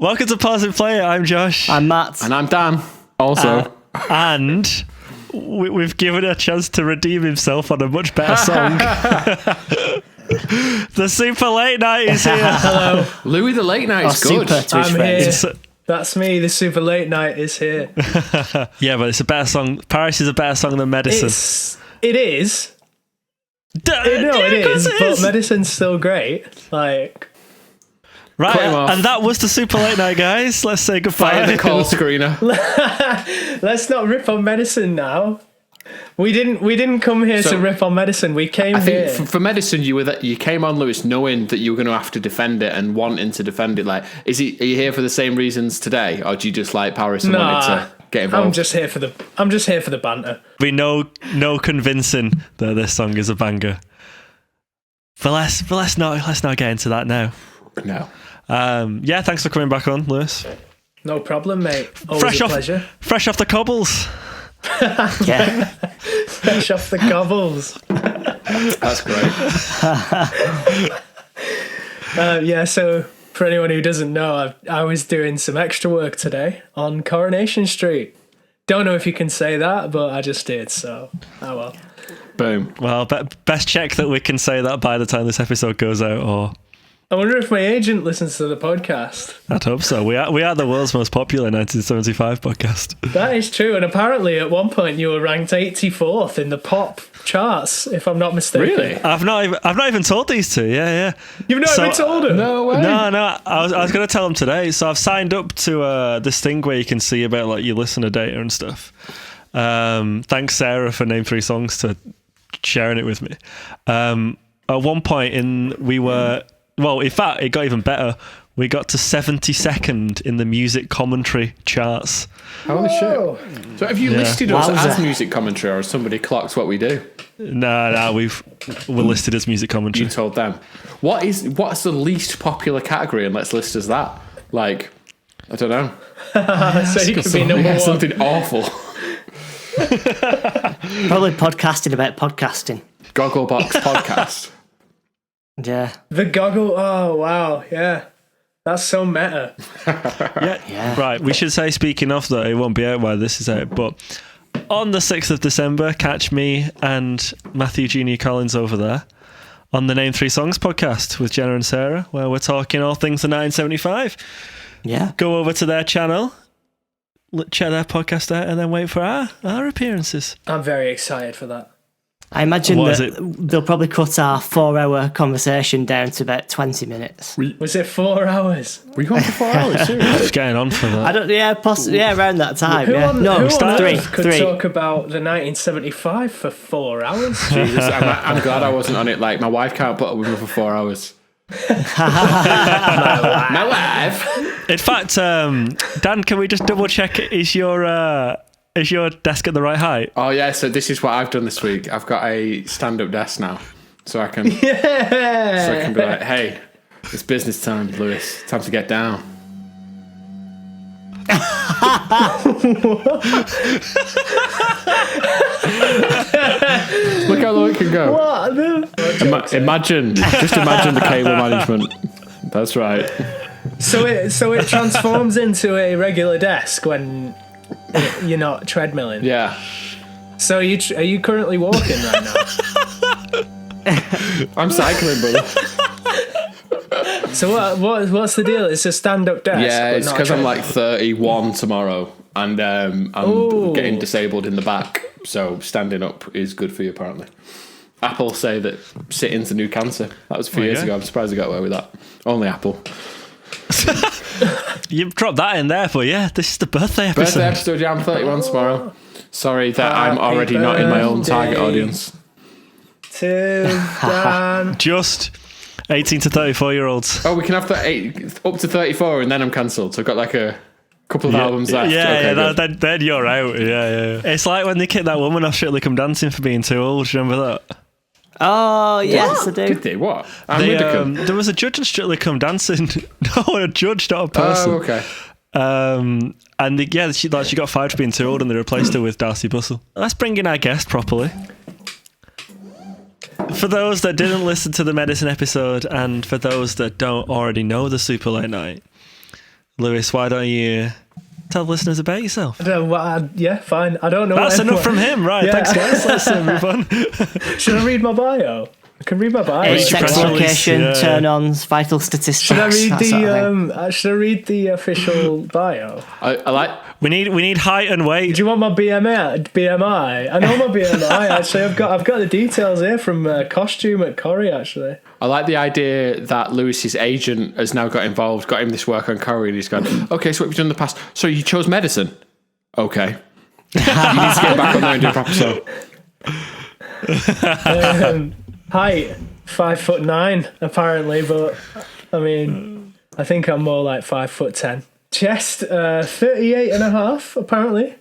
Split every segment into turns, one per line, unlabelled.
Welcome to Pause and Play It. I'm Josh.
I'm Matt.
And I'm Dan. Also.
And we've given a chance to redeem himself on a much better song. The Super Late Night is here.
Hello.
Louis the Late Night is good.
I'm here. That's me. The Super Late Night is here.
Yeah, but it's a better song. Paris is a better song than Medicine.
It is. It is. But Medicine's still great. Like.
Right, and that was the Super Late Night, guys. Let's say goodbye.
Fire the call screener.
Let's not rip on Medicine now. We didn't come here to rip on Medicine. We came here.
I think for Medicine, you came on, Lewis, knowing that you were going to have to defend it and wanting to defend it. Like, are you here for the same reasons today, or do you just like Paris and wanted to get involved?
I'm just here for the banter.
We know no convincing that this song is a banger. But let's not get into that now.
No.
Yeah, thanks for coming back on, Lewis.
No problem, mate. Always a pleasure.
Fresh off the cobbles.
Yeah.
Fresh off the cobbles.
That's great.
Yeah, so for anyone who doesn't know, I was doing some extra work today on Coronation Street. Don't know if you can say that, but I just did, so oh well.
Boom.
Well, best check that we can say that by the time this episode goes out, or...
I wonder if my agent listens to the podcast.
I'd hope so. We are the world's most popular 1975 podcast.
That is true, and apparently at one point you were ranked 84th in the pop charts, if I'm not mistaken.
Really?
I've not even told these two. Yeah.
You've not even told them?
No way.
No. I was going to tell them today. So I've signed up to this thing where you can see about like your listener data and stuff. Thanks Sarah for Name 3 Songs to sharing it with me. At one point we were. Well, in fact, it got even better. We got to 72nd in the music commentary charts.
Holy shit. So have you listed us as music commentary, or has somebody clocked what we do?
No, we're listed as music commentary.
You told them. What's the least popular category, and let's list as that? Like, I don't know.
So you could be number one.
Something awful.
Probably podcasting about podcasting.
Gogglebox podcast.
Yeah.
The goggle. Oh, wow. Yeah. That's so meta.
Yeah. Right. We should say, speaking of that, it won't be out while this is out, but on the 6th of December, catch me and Matthew Junior Collins over there on the Name 3 Songs podcast with Jenna and Sarah, where we're talking all things the 1975.
Yeah.
Go over to their channel, check their podcast out, and then wait for our appearances.
I'm very excited for that.
I imagine that they'll probably cut our 4-hour conversation down to about 20 minutes.
Was it 4 hours?
Were you going for 4 hours? Seriously?
Just getting on for that.
I don't. Yeah, possibly. Yeah, around that time.
Who on
three.
Earth could talk about the 1975 for 4 hours?
Jesus, I'm glad I wasn't on it. Like, my wife can't put up with me for 4 hours. My wife.
In fact, Dan, can we just double check? Is your desk at the right height?
Oh yeah, so this is what I've done this week. I've got a stand-up desk now, so I can be like, "Hey, it's business time, Lewis. Time to get down." Look how low it can go.
What?
Imagine the cable management. That's right.
So it transforms into a regular desk when you're not treadmilling.
Yeah.
So are you currently walking right now?
I'm cycling, brother.
So what's the deal? It's a stand-up desk.
Yeah, it's because I'm like 31 tomorrow, and I'm getting disabled in the back. So standing up is good for you, apparently. Apple say that sitting's the new cancer. That was a few years ago. I'm surprised I got away with that. Only Apple.
You've dropped that in there, but yeah, this is the birthday episode.
Birthday episode, yeah, I'm 31 tomorrow. Sorry that I'm already not in my own target audience.
Just 18 to 34-year-olds.
Oh, we can have up to 34 and then I'm cancelled. So I've got like a couple of albums left.
Then you're out. Yeah. It's like when they kicked that woman off Strictly Come Dancing for being too old. Do you remember that?
Oh, yes, I do.
Did they? What? There
was a judge in Strictly Come Dancing. No, a judge, not a person.
Oh, okay.
And she got fired for being too old and they replaced her with Darcy Bussell. Let's bring in our guest properly. For those that didn't listen to the Medicine episode and for those that don't already know the Super Late Night, Lewis, why don't you tell listeners about yourself?
Yeah, fine. I don't know.
That's enough from him, right?
Yeah.
Thanks, guys. Let's move on.
Should I read my bio? I can read my bio.
Age, sex,
press release,
location,
yeah.
turn-ons, vital statistics.
Should I read
that sort of thing.
Should I read the official bio?
I like.
We need height and weight.
Do you want my BMI? I know my BMI. Actually, I've got the details here from Costume at Corrie. Actually,
I like the idea that Lewis's agent has now got involved, got him this work on Corrie, and he's gone, okay, so what have you done in the past? So you chose medicine? Okay. You need to get back on there and do a proper show.
height 5'9", apparently, but I mean, I think I'm more like 5'10". Chest 38 and a half, apparently.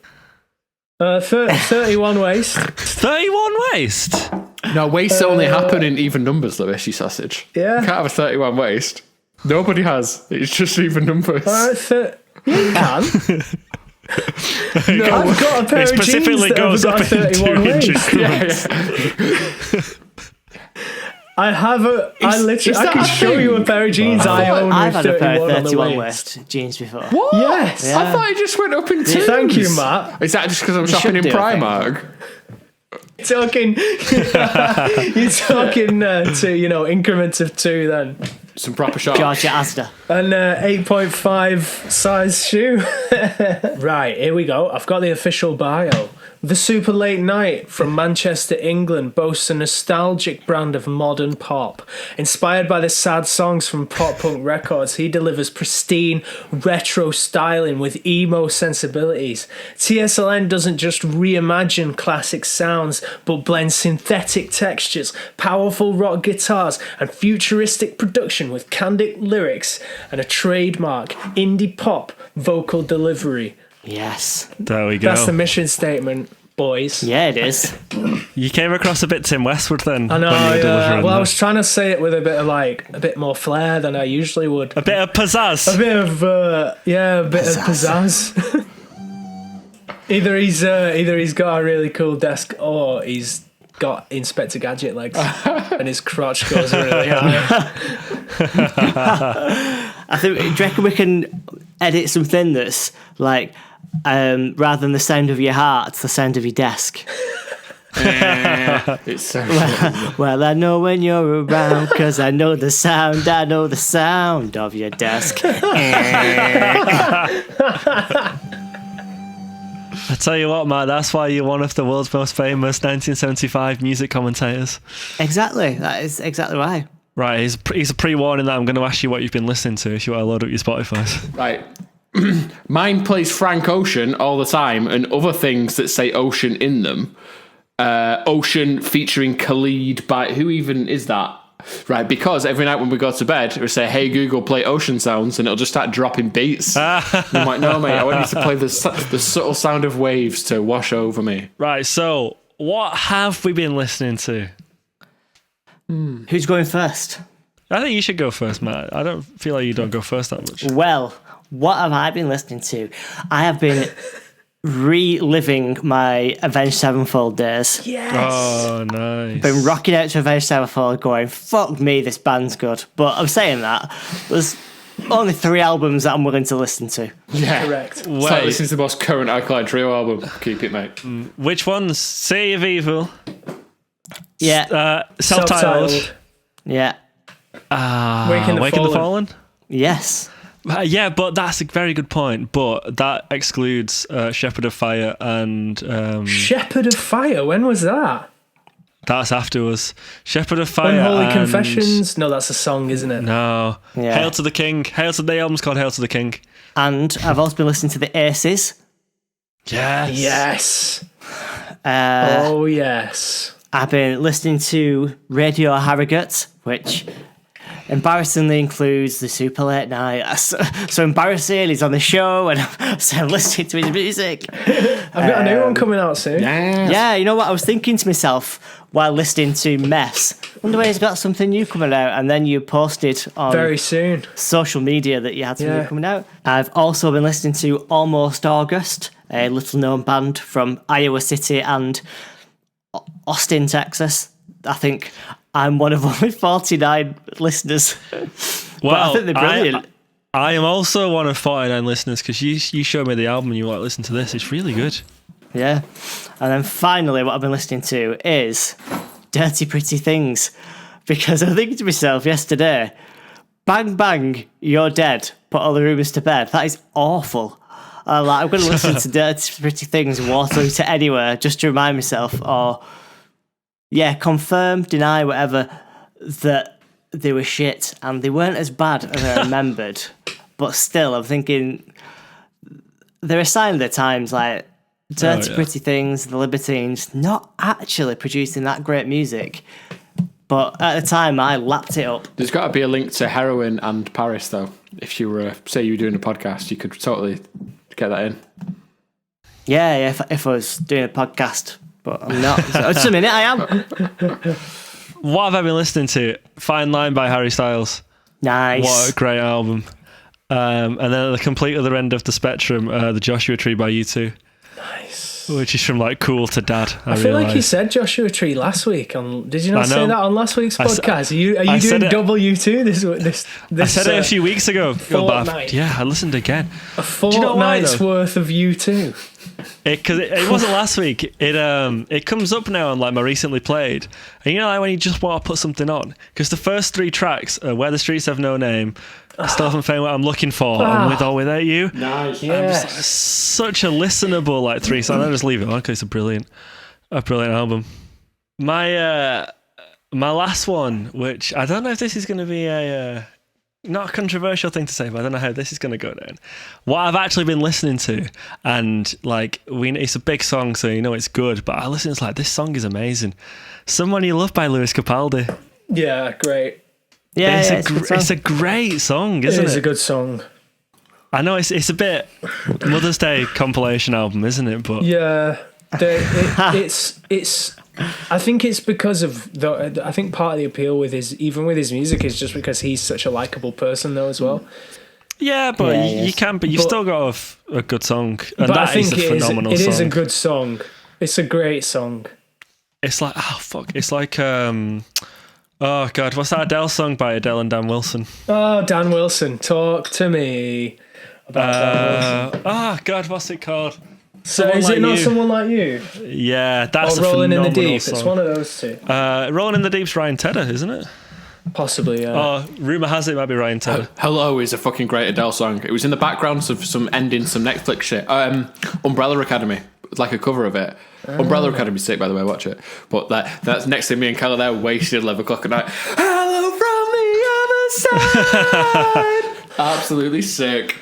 31 waist.
31 waist.
No, waists only happen in even numbers, Lewis, you sausage.
Yeah.
You can't have a 31 waist. Nobody has. It's just even numbers.
You can. No, I've got a pair of jeans that have got a 31 waist. I have a. I can show you a pair of jeans I own.
I've had a pair of
31
31 waist jeans before.
What?
Yes.
Yeah.
I thought it just went up in twos.
Thank you, Matt.
Is that just because I'm shopping in
should do, I think.
Primark?
You're talking to increments of 2 then.
Some proper shops.
Georgia Asda.
An 8.5 size shoe. Right, here we go. I've got the official bio. The Super Late Night from Manchester, England boasts a nostalgic brand of modern pop. Inspired by the sad songs from pop punk records, he delivers pristine, retro styling with emo sensibilities. TSLN doesn't just reimagine classic sounds, but blends synthetic textures, powerful rock guitars, and futuristic production with candid lyrics and a trademark indie pop vocal delivery.
Yes.
There we go.
That's the mission statement, boys.
Yeah, it is.
You came across a bit Tim Westwood then.
I know.
when you were delivering
Well, I
that.
was trying to say it with a bit of a bit more flair than I usually would.
A bit of pizzazz.
A bit of of pizzazz. either he's got a really cool desk or he's got Inspector Gadget legs and his crotch goes really high.
I think, do you reckon we can edit something that's like, rather than the sound of your heart, it's the sound of your desk?
It's so
Well, I know when you're around, because I know the sound of your desk.
I tell you what, Matt, that's why you're one of the world's most famous 1975 music commentators.
Exactly. That is exactly why.
Right, he's a pre-warning that I'm going to ask you what you've been listening to if you want to load up your Spotify.
Right. Mine plays Frank Ocean all the time and other things that say Ocean in them. Ocean featuring Khalid by... Who even is that? Right, because every night when we go to bed, we say, hey, Google, play Ocean sounds, and it'll just start dropping beats. You're like, no, mate, I want you to play the subtle sound of waves to wash over me.
Right, so what have we been listening to?
Who's going first?
I think you should go first, Matt. I don't feel like you don't go first that much.
Well, what have I been listening to? I have been reliving my Avenged Sevenfold days.
Yes.
Oh, nice.
Been rocking out to Avenged Sevenfold going, fuck me, this band's good. But I'm saying that, there's only 3 albums that I'm willing to listen to.
Yeah.
Correct.
It's like this is the most current Alkaline Trio album. Keep it, mate.
Which ones? City of Evil.
Yeah.
Self-titled.
Yeah.
Wake of the Fallen.
Yes.
Yeah, but that's a very good point. But that excludes Shepherd of Fire and...
Shepherd of Fire, when was that?
That's afterwards. Shepherd of Fire
Unholy
and...
Confessions? No, that's a song, isn't it?
No.
Yeah.
Hail to the King. The album's called Hail to the King.
And I've also been listening to the Aces.
Yes.
Yes. Oh, yes.
I've been listening to Radio Harrogate, which embarrassingly includes the Super Late Night. So embarrassing, he's on the show and I'm listening to his music.
I've got a new one coming out soon.
Yeah, you know what? I was thinking to myself while listening to Mess, I wonder when he's got something new coming out, and then you posted on
Very soon.
social media that you had something new coming out. I've also been listening to Almost August, a little known band from Iowa City and Austin, Texas. I think I'm one of only 49 listeners. But I think they're brilliant.
I am also one of 49 listeners because you showed me the album and you were like, listen to this, it's really good.
Yeah. And then finally, what I've been listening to is Dirty Pretty Things. Because I was thinking to myself yesterday, bang, bang, you're dead, put all the rumours to bed. That is awful. I'm going to listen to Dirty Pretty Things, Waterloo to Anywhere, just to remind myself, or, confirm, deny, whatever, that they were shit. And they weren't as bad as I remembered. But still, I'm thinking, they're a sign of their times, like, Dirty Pretty Things, The Libertines, not actually producing that great music. But at the time, I lapped it up.
There's got to be a link to Heroin and Paris, though. If you were, say you were doing a podcast, you could totally get that in.
Yeah, if I was doing a podcast, but I'm not. So, just a minute, I am.
What have I been listening to? Fine Line by Harry Styles.
Nice.
What a great album. And then at the complete other end of the spectrum, The Joshua Tree by U2.
Nice.
Which is from like cool to dad.
I feel like you said Joshua Tree last week. Did you not say that on last week's podcast? Are you doing W2 this?
I said it a few weeks ago.
Fortnight.
I listened again.
A fortnight's worth of U2.
Because it wasn't last week. It comes up now on like my recently played, and you know like when you just want to put something on. Because the first 3 tracks are Where the Streets Have No Name, I Still Haven't Found What I'm Looking For, and With or Without You.
Nice.
Yes.
Such a listenable like 3 songs. I just leave it on because it's a brilliant album. My last one, which I don't know if this is going to be a not a controversial thing to say, but I don't know how this is going to go down. What I've actually been listening to, and like it's a big song, so you know it's good. But I listen, it's like this song is amazing. Someone You Love by Lewis Capaldi.
Yeah, great.
Yeah,
it's a great song, isn't it?
It is a good song.
I know it's a bit Mother's Day compilation album, isn't it? But
yeah, it's. I think it's because of I think part of the appeal with his music is just because he's such a likable person though as well.
Yeah, but you can, but you've still got a good song, and
but
that
I think
is a phenomenal song.
It is a good song. It's a great song.
It's like it's like oh god, what's that Adele song by Adele and Dan Wilson?
Oh, Dan Wilson, talk to me about Dan Wilson.
Oh god, what's it called?
So is it not Someone Like You?
Yeah, that's a
Rolling in the Deep.
song.
It's one of those two.
Rolling in the Deep's Ryan Tedder, isn't it?
Possibly, yeah.
Oh, rumour has it might be Ryan Tedder.
Hello is a fucking great Adele song. It was in the background of some Netflix shit. Umbrella Academy, like a cover of it. Umbrella Academy's sick, by the way, watch it. But that's next to me and Keller there, wasted 11 o'clock at night. Hello from the other side. Absolutely sick.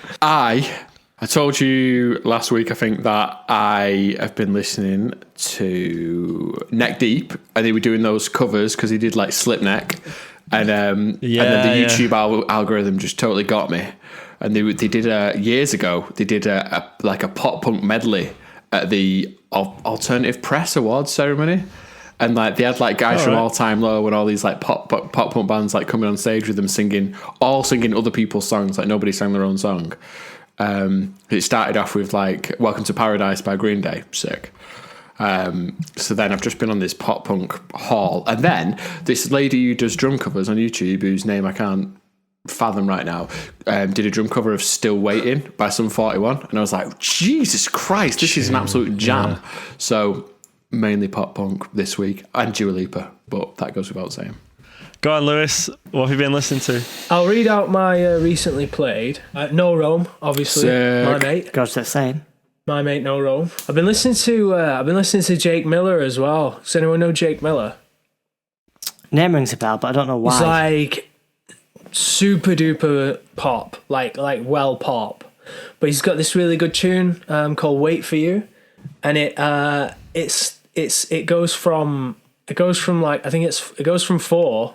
I told you last week, I think, that I have been listening to Neck Deep, and they were doing those covers because he did like Slip Neck, and then the YouTube algorithm just totally got me. And they did years ago. They did a pop punk medley at the Alternative Press Awards ceremony, and like they had like guys from All Time Low and all these like pop punk bands like coming on stage with them singing other people's songs. Like nobody sang their own song. It started off with like Welcome to Paradise by Green Day, sick. So then I've just been on this pop punk haul, and then this lady who does drum covers on YouTube, whose name I can't fathom right now, did a drum cover of Still Waiting by Sum 41, and I was like, Jesus Christ, this is an absolute jam. Yeah. So mainly pop punk this week, and Dua Lipa, but that goes without saying.
Go on, Lewis. What have you been listening to?
I'll read out my recently played. No Rome, obviously. Sick. My mate.
Gosh, that's saying.
My mate, No Rome. I've been listening to Jake Miller as well. Does anyone know Jake Miller?
Name rings a bell, but I don't know why.
He's like super duper pop, like well pop. But he's got this really good tune called "Wait for You," and it goes from like I think it goes from 4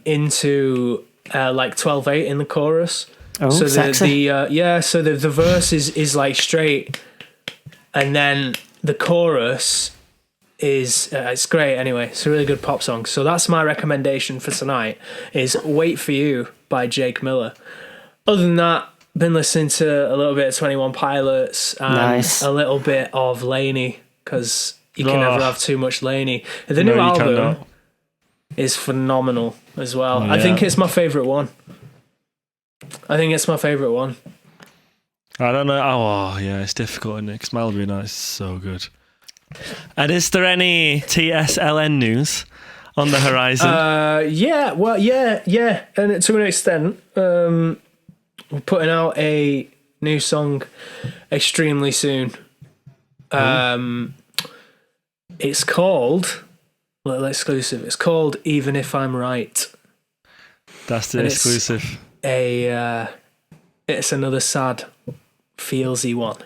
into like 12/8 in the chorus.
Oh,
so
sexy.
So the verse is like straight, and then the chorus is it's great. Anyway, it's a really good pop song. So that's my recommendation for tonight is "Wait for You" by Jake Miller. Other than that, been listening to a little bit of 21 Pilots and a little bit of Laney, because you can never have too much Laney. The new album is phenomenal as well. I think it's my favourite one. I think it's my favourite one.
I don't know. Oh, yeah, it's difficult, isn't it? Because Malibu Night is so good. And is there any TSLN news on the horizon?
Yeah. And to an extent, we're putting out a new song extremely soon. It's called, little exclusive, it's called Even If I'm Right.
That's the exclusive.
It's another sad, feelsy one.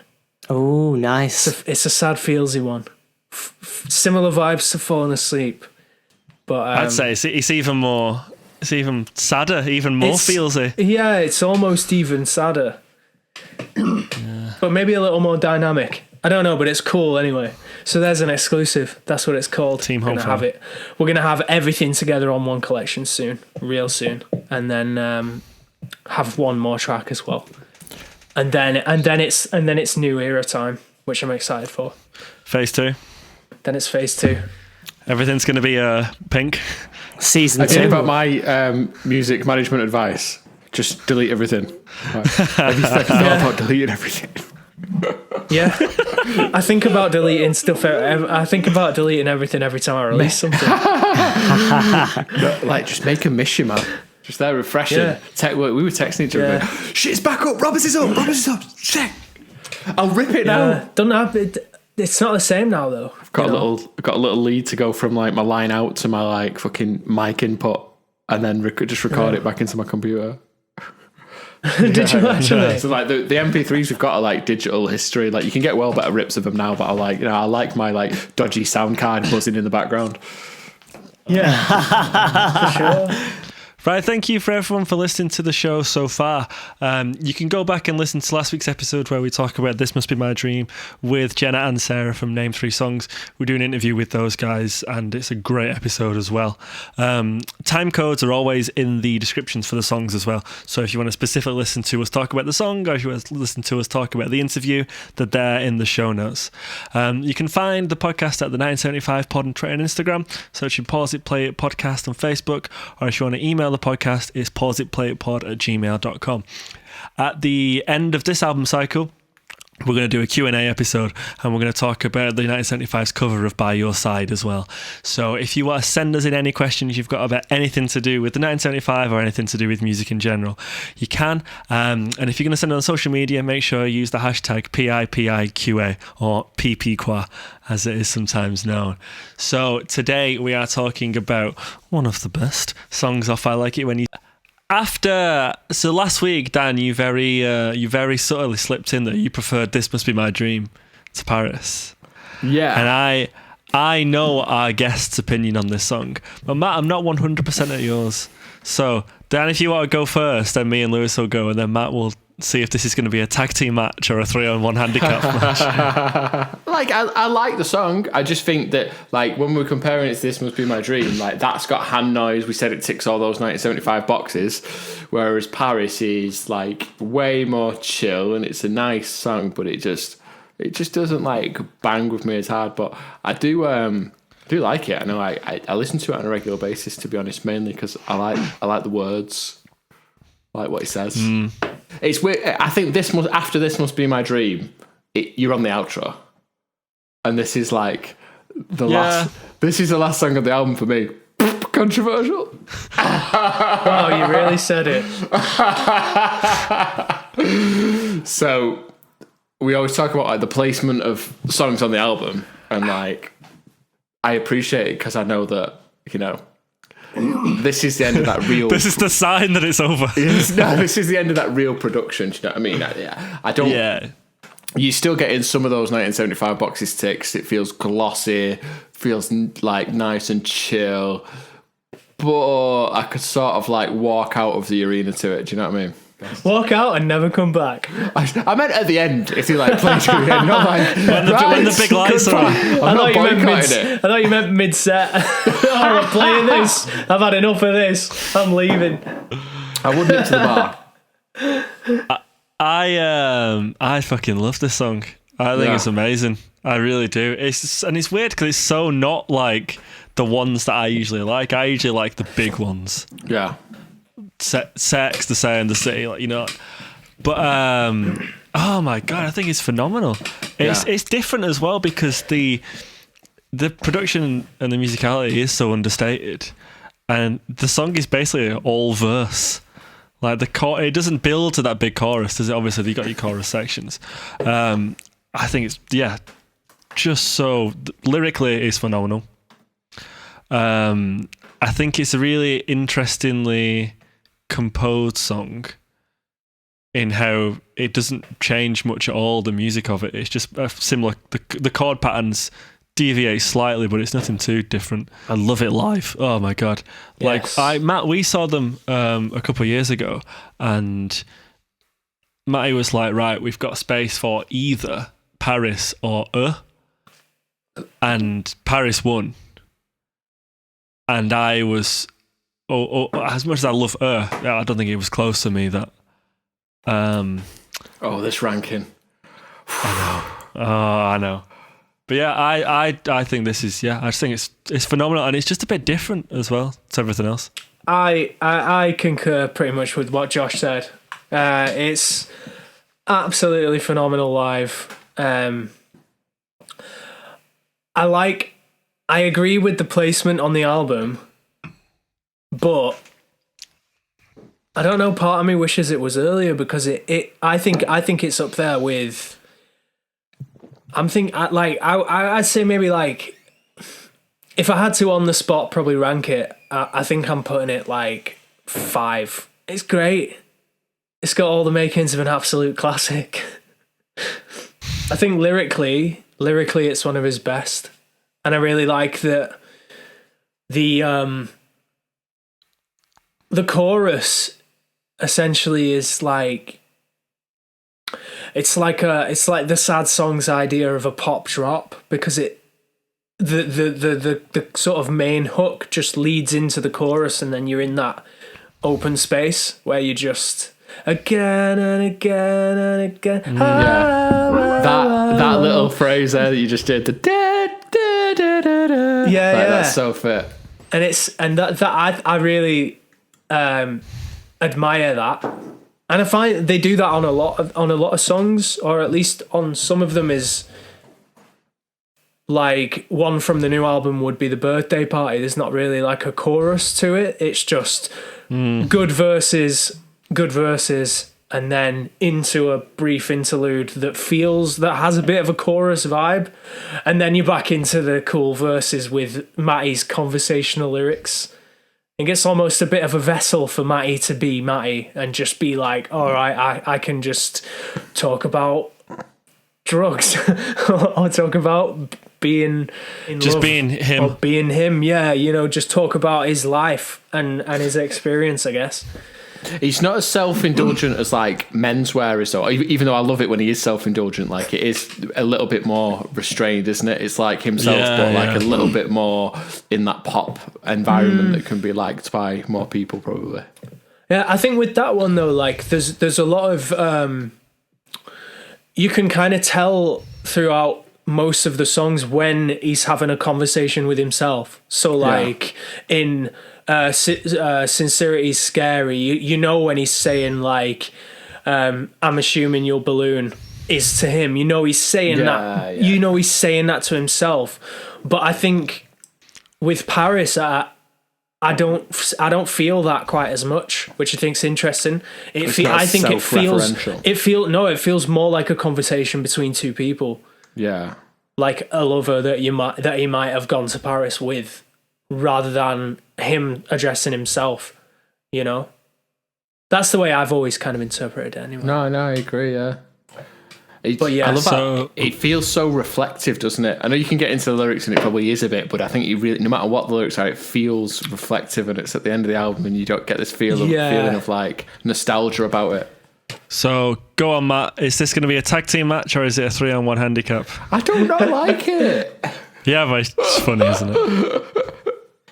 Oh, nice.
It's a sad, feelsy one. Similar vibes to Falling Asleep. But
I'd say it's even more, it's even sadder, even more feelsy.
Yeah, it's almost even sadder. But maybe a little more dynamic. I don't know, but it's cool anyway. So there's an exclusive. That's what it's called.
Team
We're gonna have everything together on one collection soon, real soon, and then have one more track as well. And then it's new era time, which I'm excited for.
Phase 2.
Then it's phase 2.
Everything's going to be Pink.
Season 2.
Think about my music management advice. Just delete everything. Like, have you thought about deleting everything?
Yeah, I think about deleting stuff. I think about deleting everything every time I release something.
Like, just make a miss you, man. Just there, refreshing.
Yeah.
We were texting each other. Like, shit's back up. Roberts is up. Shit. I'll rip it now.
Don't have it. It's not the same now though.
I've got a little lead to go from like my line out to my like fucking mic input, and then just record it back into my computer.
Did you actually?
So like the MP3s we've got are like digital history. Like you can get well better rips of them now, but I like my like dodgy sound card buzzing in the background.
Yeah, for sure.
Right, thank you for everyone for listening to the show so far. You can go back and listen to last week's episode where we talk about This Must Be My Dream with Jenna and Sarah from Name 3 Songs. We do an interview with those guys and it's a great episode as well. Time codes are always in the descriptions for the songs as well. So if you want to specifically listen to us talk about the song or if you want to listen to us talk about the interview, they're there in the show notes. You can find the podcast at the 975 Pod on Twitter and Instagram. Search Pause It Play It Podcast on Facebook, or if you want to email the podcast, it's pauseitplayitpod@gmail.com. At the end of this album cycle, we're going to do a Q&A episode and we're going to talk about the 1975's cover of By Your Side as well. So if you want to send us in any questions you've got about anything to do with the 1975 or anything to do with music in general, you can. And if you're going to send it on social media, make sure you use the hashtag PIPIQA or PPQA as it is sometimes known. So today we are talking about one of the best songs off I Like It When You... So last week, Dan, you very subtly slipped in that you preferred This Must Be My Dream to Paris.
Yeah.
And I know our guest's opinion on this song. But Matt, I'm not 100% at yours. So, Dan, if you want to go first, then me and Lewis will go, and then Matt will see if this is going to be a tag team match or a 3-on-1 handicap match.
Like, I like the song. I just think that, like, when we're comparing it to This Must Be My Dream, like, that's got hand noise. We said it ticks all those 1975 boxes. Whereas Paris is, like, way more chill, and it's a nice song, but it just doesn't, like, bang with me as hard. But I do like it. I know I listen to it on a regular basis, to be honest, mainly because I like the words. I like what he says. It's weird. I think after This Must Be My Dream, you're on the outro, and this is like the last. This is the last song of the album for me. Controversial.
Wow, you really said it.
So we always talk about like the placement of songs on the album, and like I appreciate it because I know that this is the end of that real.
This is the sign that it's over.
No, this is the end of that real production. Do you know what I mean? I don't.
Yeah.
You still get in some of those 1975 boxes ticks. It feels glossy, feels like nice and chill. But I could sort of like walk out of the arena to it. Do you know what I mean?
Walk out and never come back.
I meant at the end, if you like, play to the end, not like
when the big lights are on.
I
thought you meant mid-set. Oh, I'm playing this. I've had enough of this. I'm leaving.
I wouldn't nip to the bar.
I fucking love this song. I think it's amazing. I really do. It's weird because it's so not like the ones that I usually like. I usually like the big ones.
Yeah.
sex to say in the city, like, you know. But oh my god, I think it's phenomenal. It's different as well because the production and the musicality is so understated, and the song is basically all verse. Like it doesn't build to that big chorus, does it? Obviously, you got your chorus sections. I think it's just so lyrically, it's phenomenal. I think it's a really interestingly composed song in how it doesn't change much at all, the music of it. It's just similar. The chord patterns deviate slightly, but it's nothing too different. I love it live. Oh my god.
Yes.
Like Matt, we saw them a couple of years ago, and Matty was like, right, we've got space for either Paris or and Paris won. And I was, as much as I love I don't think it was close to me. That.
This ranking.
I know. But yeah, I think this is I just think it's phenomenal, and it's just a bit different as well to everything else.
I concur pretty much with what Josh said. It's absolutely phenomenal live. I agree with the placement on the album, but I don't know. Part of me wishes it was earlier because I think it's up there with. I'd say maybe like if I had to on the spot probably rank it, I think I'm putting it like 5. It's great. It's got all the makings of an absolute classic. I think lyrically it's one of his best. And I really like that the chorus essentially is like it's like the sad song's idea of a pop drop, because the sort of main hook just leads into the chorus, and then you're in that open space where you just again and again and again.
That little phrase there that you just did, that's so fit.
And I really admire that, and I find they do that on a lot of songs, or at least on some of them. Is like one from the new album would be The Birthday Party. There's not really like a chorus to it. It's just good verses, and then into a brief interlude that has a bit of a chorus vibe, and then you're back into the cool verses with Matty's conversational lyrics. I think it's almost a bit of a vessel for Matty to be Matty and just be like, all right, I can just talk about drugs or talk about being in
just
love,
being him,
or being him. Yeah, just talk about his life and his experience, I guess.
He's not as self-indulgent as like menswear is, though. Even though I love it when he is self-indulgent, like it is a little bit more restrained, isn't it? It's like himself, but like a little bit more in that pop environment that can be liked by more people, probably.
Yeah, I think with that one though, like there's a lot of you can kind of tell throughout most of the songs when he's having a conversation with himself. So like in Sincerity's Scary, you know when he's saying like I'm assuming your balloon is to him, he's saying that he's saying that to himself. But I think with Paris I don't feel that quite as much, which I think's interesting. It feels more like a conversation between two people.
Yeah.
Like a lover that he might have gone to Paris with, rather than him addressing himself, That's the way I've always kind of interpreted it anyway.
No, I agree, yeah.
But yeah,
I love that. It feels so reflective, doesn't it? I know you can get into the lyrics and it probably is a bit, but I think no matter what the lyrics are, it feels reflective, and it's at the end of the album and you don't get this feeling of like nostalgia about it.
So go on, Matt. Is this going to be a tag team match or is it a 3-on-1 handicap?
I don't like it.
Yeah, but it's funny, isn't it?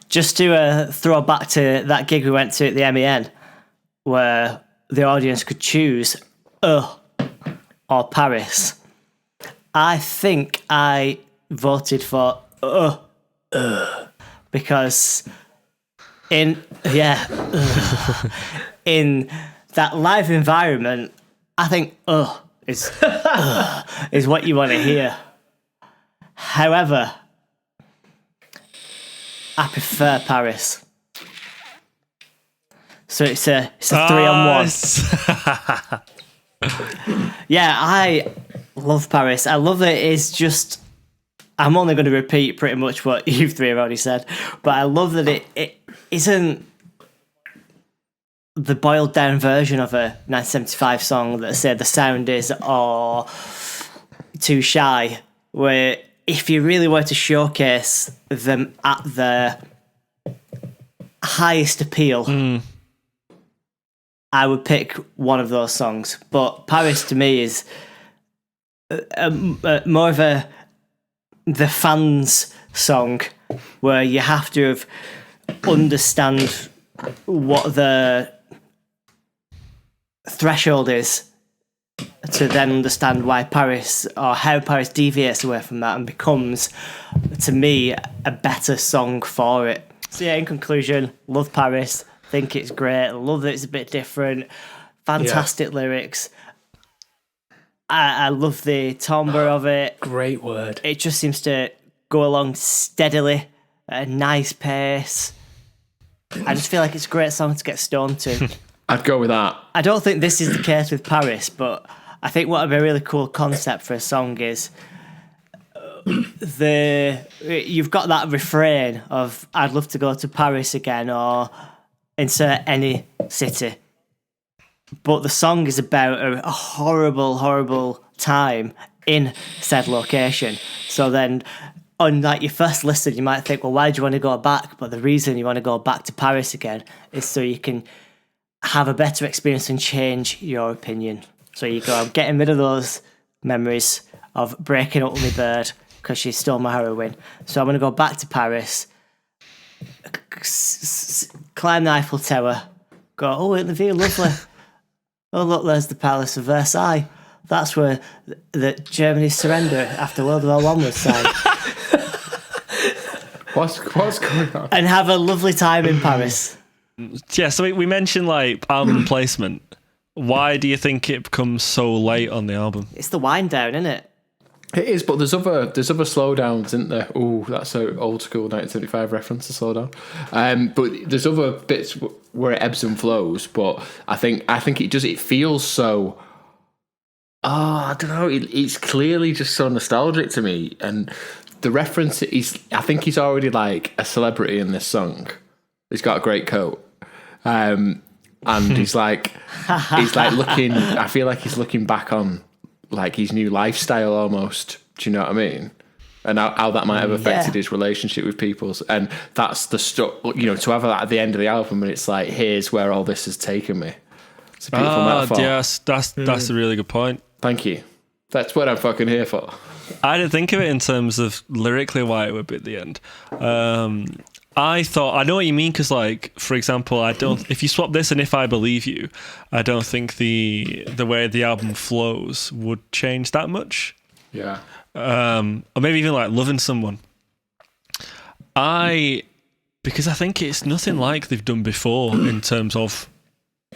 Just to throw back to that gig we went to at the MEN, where the audience could choose or Paris. I think I voted for because in that live environment, I think is is what you want to hear. However, I prefer Paris. So it's a 3-on-1. Yeah, I love Paris. I love that it's just... I'm only going to repeat pretty much what you three have already said, but I love that it isn't the boiled down version of a 1975 song that say the sound is or Too Shy, where if you really were to showcase them at their highest appeal, I would pick one of those songs. But Paris to me is more of the fans song, where you have to understand what the threshold is to then understand why Paris, or how Paris deviates away from that and becomes, to me, a better song for it. So yeah, in conclusion, love Paris, think it's great, love that it's a bit different, fantastic lyrics. I love the timbre of it.
Great word.
It just seems to go along steadily at a nice pace. I just feel like it's a great song to get stoned to.
I'd go with that.
I don't think this is the case with Paris, but I think what would be a really cool concept for a song is you've got that refrain of I'd love to go to Paris again, or insert any city. But the song is about a horrible, horrible time in said location. So then on like your first listen, you might think, well, why do you want to go back? But the reason you want to go back to Paris again is so you can have a better experience and change your opinion. So you go, I'm getting rid of those memories of breaking up with my bird because she stole my heroin. So I'm going to go back to Paris, climb the Eiffel Tower, go, oh, isn't the view lovely? Oh, look, there's the Palace of Versailles. That's where the Germany's surrender after World War I was signed.
What's going on?
And have a lovely time in Paris.
Yeah, so we mentioned like album placement. Why do you think it becomes so late on the album?
It's the wind down, isn't it?
It is, but there's other slowdowns, isn't there? Oh, that's an old school 1975 reference to slowdown. But there's other bits where it ebbs and flows. But I think it feels so. I don't know. It's clearly just so nostalgic to me, and the reference is. I think he's already like a celebrity in this song. He's got a great coat, and he's like looking. I feel like he's looking back on like his new lifestyle almost. Do you know what I mean? And how that might have affected his relationship with people. And that's the stuff, to have that at the end of the album, and it's like, here's where all this has taken me. It's a beautiful metaphor.
Yes, that's a really good point.
Thank you. That's what I'm fucking here for.
I didn't think of it in terms of lyrically why it would be at the end. I thought, I know what you mean, because, like, for example, if you swap this and If I Believe You, I don't think the way the album flows would change that much.
Yeah.
Or maybe even like Loving Someone. Because I think it's nothing like they've done before in terms of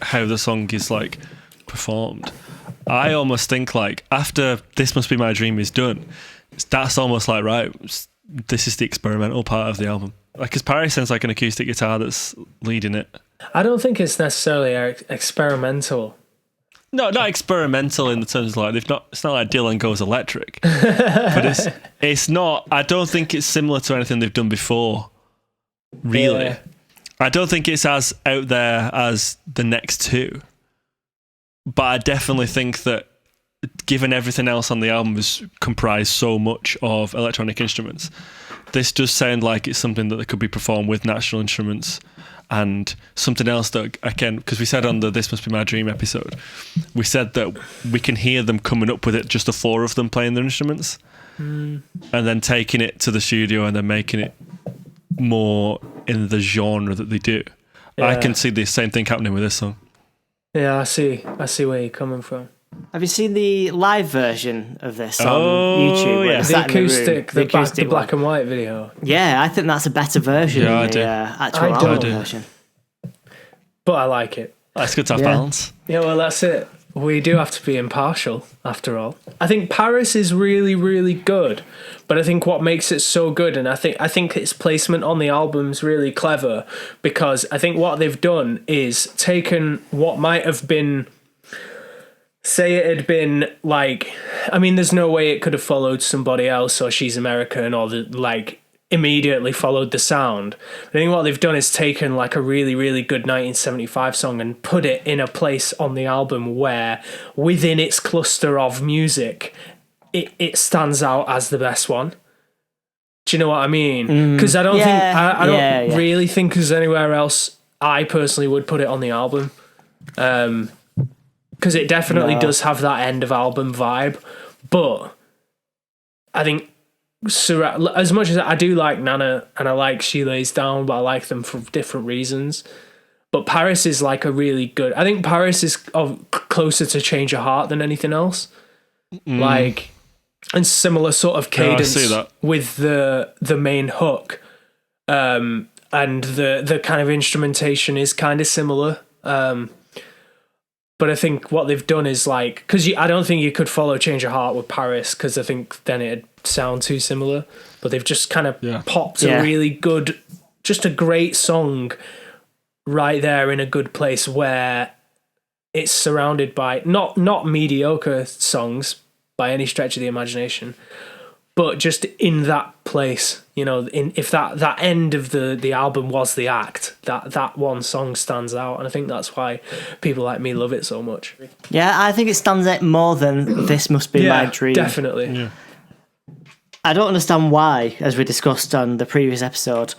how the song is like performed. I almost think like after This Must Be My Dream is done, that's almost like, right, this is the experimental part of the album. Like, because Paris sounds like an acoustic guitar that's leading it.
I don't think it's necessarily experimental.
No, not experimental in the terms of like it's not like Dylan Goes Electric, but it's not. I don't think it's similar to anything they've done before. Really, yeah. I don't think it's as out there as the next two, but I definitely think that given everything else on the album is comprised so much of electronic instruments, this does sound like it's something that could be performed with natural instruments. And something else that, again, because we said on the This Must Be My Dream episode, we said that we can hear them coming up with it, just the four of them playing their instruments, and then taking it to the studio and then making it more in the genre that they do. Yeah. I can see the same thing happening with this song.
Yeah, I see where you're coming from.
Have you seen the live version of this on YouTube?
Yeah.
The acoustic, the black and white video.
Yeah, I think that's a better version than the actual album version.
But I like it.
It's good to have
Yeah.
balance.
Yeah, well, that's it. We do have to be impartial, after all. I think Paris is really, really good, but I think what makes it so good, and I think its placement on the album's really clever, because I think what they've done is taken what might have been, say it had been like, I mean, there's no way it could have followed Somebody Else or She's American or immediately followed the sound. I think what they've done is taken like a really, really good 1975 song and put it in a place on the album where within its cluster of music, it stands out as the best one. Do you know what I mean? Because I don't think I don't really think there's anywhere else I personally would put it on the album. Because it definitely does have that end of album vibe. But I think as much as I do like Nana and I like She Lays Down, but I like them for different reasons. But Paris is like a really good. I think Paris is closer to Change Your Heart than anything else. Like, and similar sort of cadence with the main hook, and the kind of instrumentation is kind of similar. But I think what they've done is like, because I don't think you could follow Change Your Heart with Paris, because I think then it'd sound too similar. But they've just kind of popped a really good, just a great song right there in a good place where it's surrounded by not mediocre songs by any stretch of the imagination, but just in that place, you know, if that end of the album was the act, that one song stands out, and I think that's why people like me love it so much.
Yeah, I think it stands out more than This Must Be My Dream.
Definitely.
Yeah.
I don't understand why, as we discussed on the previous episode,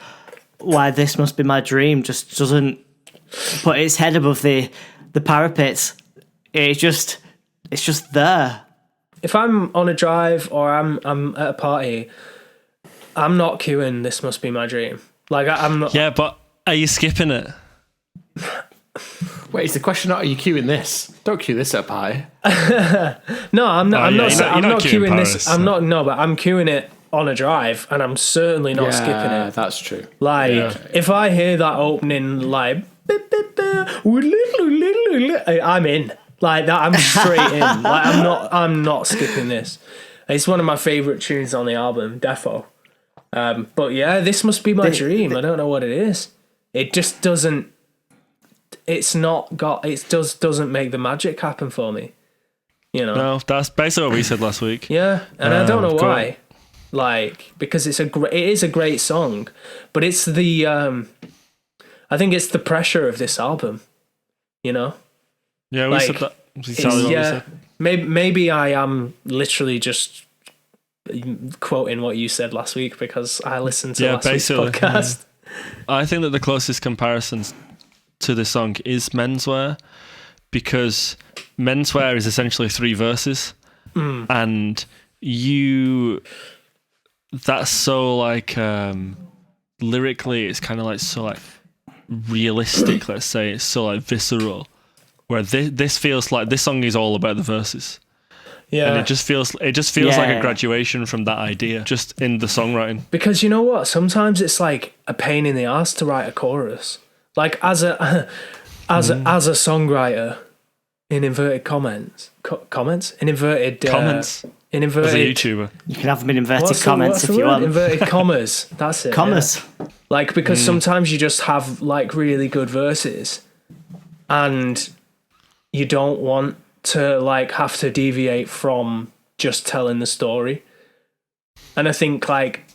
why This Must Be My Dream just doesn't put its head above the parapet. It's just there.
If I'm on a drive or I'm at a party, I'm not queuing This Must Be My Dream. Like I'm not.
Yeah, but are you skipping it?
Wait, is the question not, are you queuing this? Don't queue this at a party.
No, I'm not. I'm not
queuing
queuing
Paris,
this. I'm not. No, but I'm queuing it on a drive, and I'm certainly not skipping it.
That's true.
Like if I hear that opening, like I'm in. Like that, I'm straight in. Like I'm not skipping this. It's one of my favourite tunes on the album, defo. But yeah, This Must Be My Dream. I don't know what it is. It just doesn't. It's not got. It doesn't make the magic happen for me. You know.
No, that's basically what we said last week.
Yeah, and I don't know why. Like, because it is a great song, but it's the I think it's the pressure of this album. You know.
Yeah, we said that. Exactly what we said.
Maybe I am literally just quoting what you said last week because I listened to last week's podcast.
I think that the closest comparisons to this song is Menswear, because Menswear is essentially 3 verses, and that's so like lyrically, it's kind of like so like realistic. Let's say it's so like visceral. Where this feels like this song is all about the verses, and it just feels like a graduation from that idea, just in the songwriting.
Because you know what, sometimes it's like a pain in the ass to write a chorus. Like as a songwriter, in inverted comments, in inverted
comments,
in inverted.
As a YouTuber,
You can have them in inverted comments if you want.
Inverted commas. That's it.
Commas.
Yeah. Like because sometimes you just have like really good verses, and you don't want to like have to deviate from just telling the story. And I think like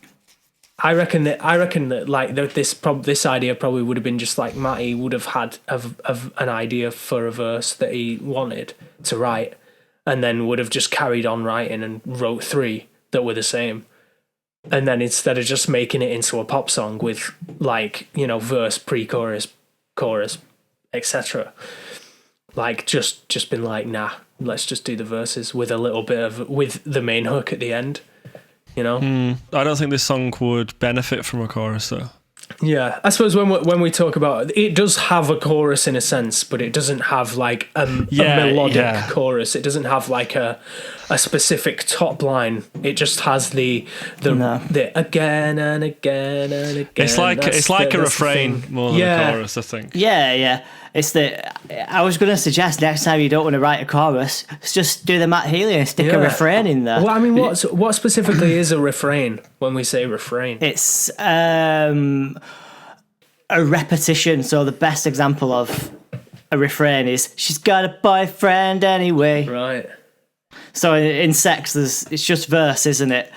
I reckon that like this idea probably would have been just like Matty would have had of an idea for a verse that he wanted to write, and then would have just carried on writing and wrote 3 that were the same. And then instead of just making it into a pop song with like, you know, verse, pre-chorus, chorus, etc. Like just been like, nah, let's just do the verses with a little bit with the main hook at the end, you know.
I don't think this song would benefit from a chorus though.
Yeah, I suppose when we talk about it does have a chorus in a sense, but it doesn't have like a melodic chorus. It doesn't have like a specific top line. It just has the again and again and again.
It's like a refrain more than a chorus, I think.
Yeah. I was going to suggest next time you don't want to write a chorus, just do the Matt Healy and stick a refrain in there.
Well, I mean, what specifically is a refrain when we say refrain?
It's a repetition. So the best example of a refrain is "She's got a boyfriend anyway."
Right.
So in Sex, it's just verse, isn't it?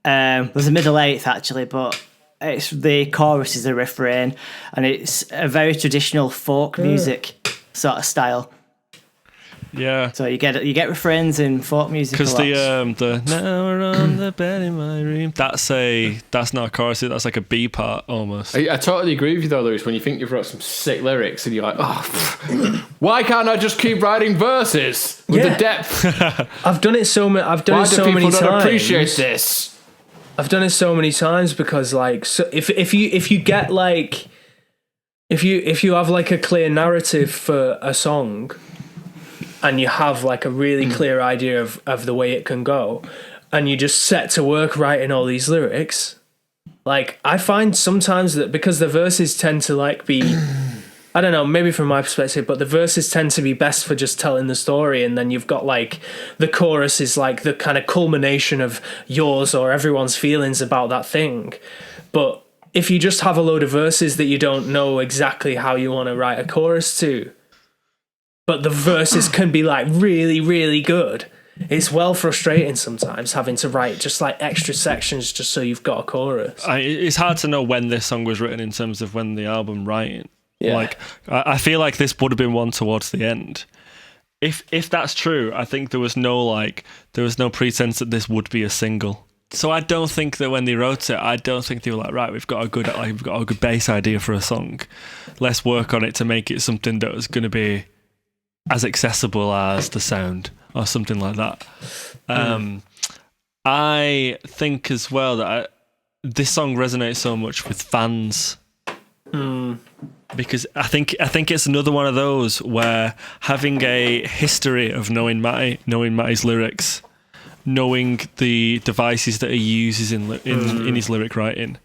There's a middle eighth actually, but it's the chorus is a refrain, and it's a very traditional folk music sort of style.
Yeah.
So you get refrains in folk music
Because
the
the now we're on the bed in my room, that's not a chorus, that's like a B part almost.
I totally agree with you though, Lewis, when you think you've wrote some sick lyrics and you're like, oh, why can't I just keep writing verses with the depth?
I've done it so many. I've done
Why
it so
do
many
people
times.
not appreciate this?
I've done it so many times because, like, so if you get like, if you have like a clear narrative for a song, and you have like a really clear idea of the way it can go, and you just set to work writing all these lyrics, like I find sometimes that because the verses tend to like be, I don't know, maybe from my perspective, but the verses tend to be best for just telling the story, and then you've got like the chorus is like the kind of culmination of yours or everyone's feelings about that thing. But if you just have a load of verses that you don't know exactly how you want to write a chorus to, but the verses can be like really, really good, it's well frustrating sometimes having to write just like extra sections just so you've got a chorus.
It's hard to know when this song was written in terms of when the album writing.
Yeah.
Like, I feel like this would have been one towards the end. If that's true, I think there was no pretense that this would be a single. So I don't think that when they wrote it, I don't think they were like, right, we've got a good bass idea for a song. Let's work on it to make it something that was going to be as accessible as The Sound or something like that. I think as well that this song resonates so much with fans. Because I think it's another one of those where having a history of knowing Matty's lyrics, knowing the devices that he uses in his lyric writing,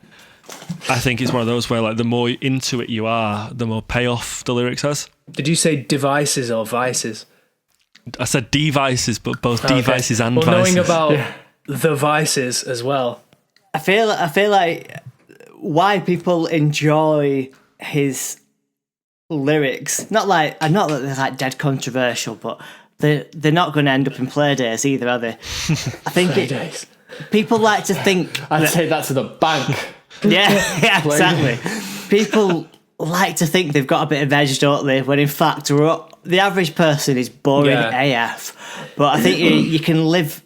I think it's one of those where like the more into it you are, the more payoff the lyrics has.
Did you say devices or vices?
I said devices, but both devices and vices.
Knowing about the vices as well.
I feel like why people enjoy his lyrics, not that they're like dead controversial, but they're not going to end up in play days either, are they? I think people like to think
I'd say that to the bank.
Yeah, exactly. People like to think they've got a bit of edge, don't they? When in fact, the average person is boring AF. But I think you can live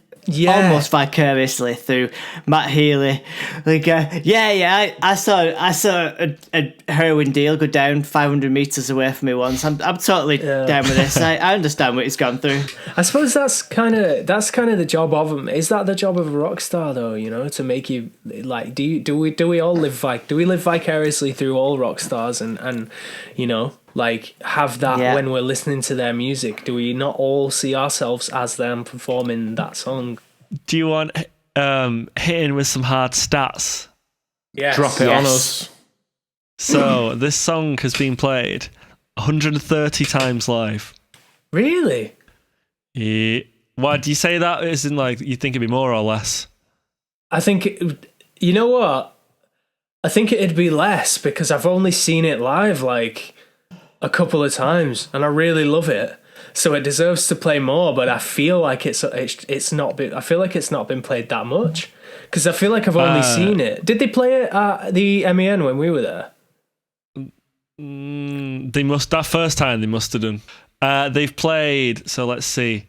almost vicariously through Matt Healy. Like, I saw a heroin deal go down 500 meters away from me once. I'm totally down with this. I understand what he's gone through.
I suppose that's kind of the job of him. Is that the job of a rock star though? You know, to make you like, do we all live vicariously through all rock stars and you know, like have that when we're listening to their music? Do we not all see ourselves as them performing that song?
Do you want hitting with some hard stats?
Yes.
Drop it on us.
So this song has been played 130 times live.
Really?
Yeah. Why do you say that? Is in like you think it'd be more or less?
I think you know what? I think it'd be less because I've only seen it live like a couple of times and I really love it. So it deserves to play more, but I feel like it's not been. I feel like it's not been played that much because I feel like I've only seen it. Did they play it at the MEN when we were there?
They must. That first time they must have done. They've played. So let's see.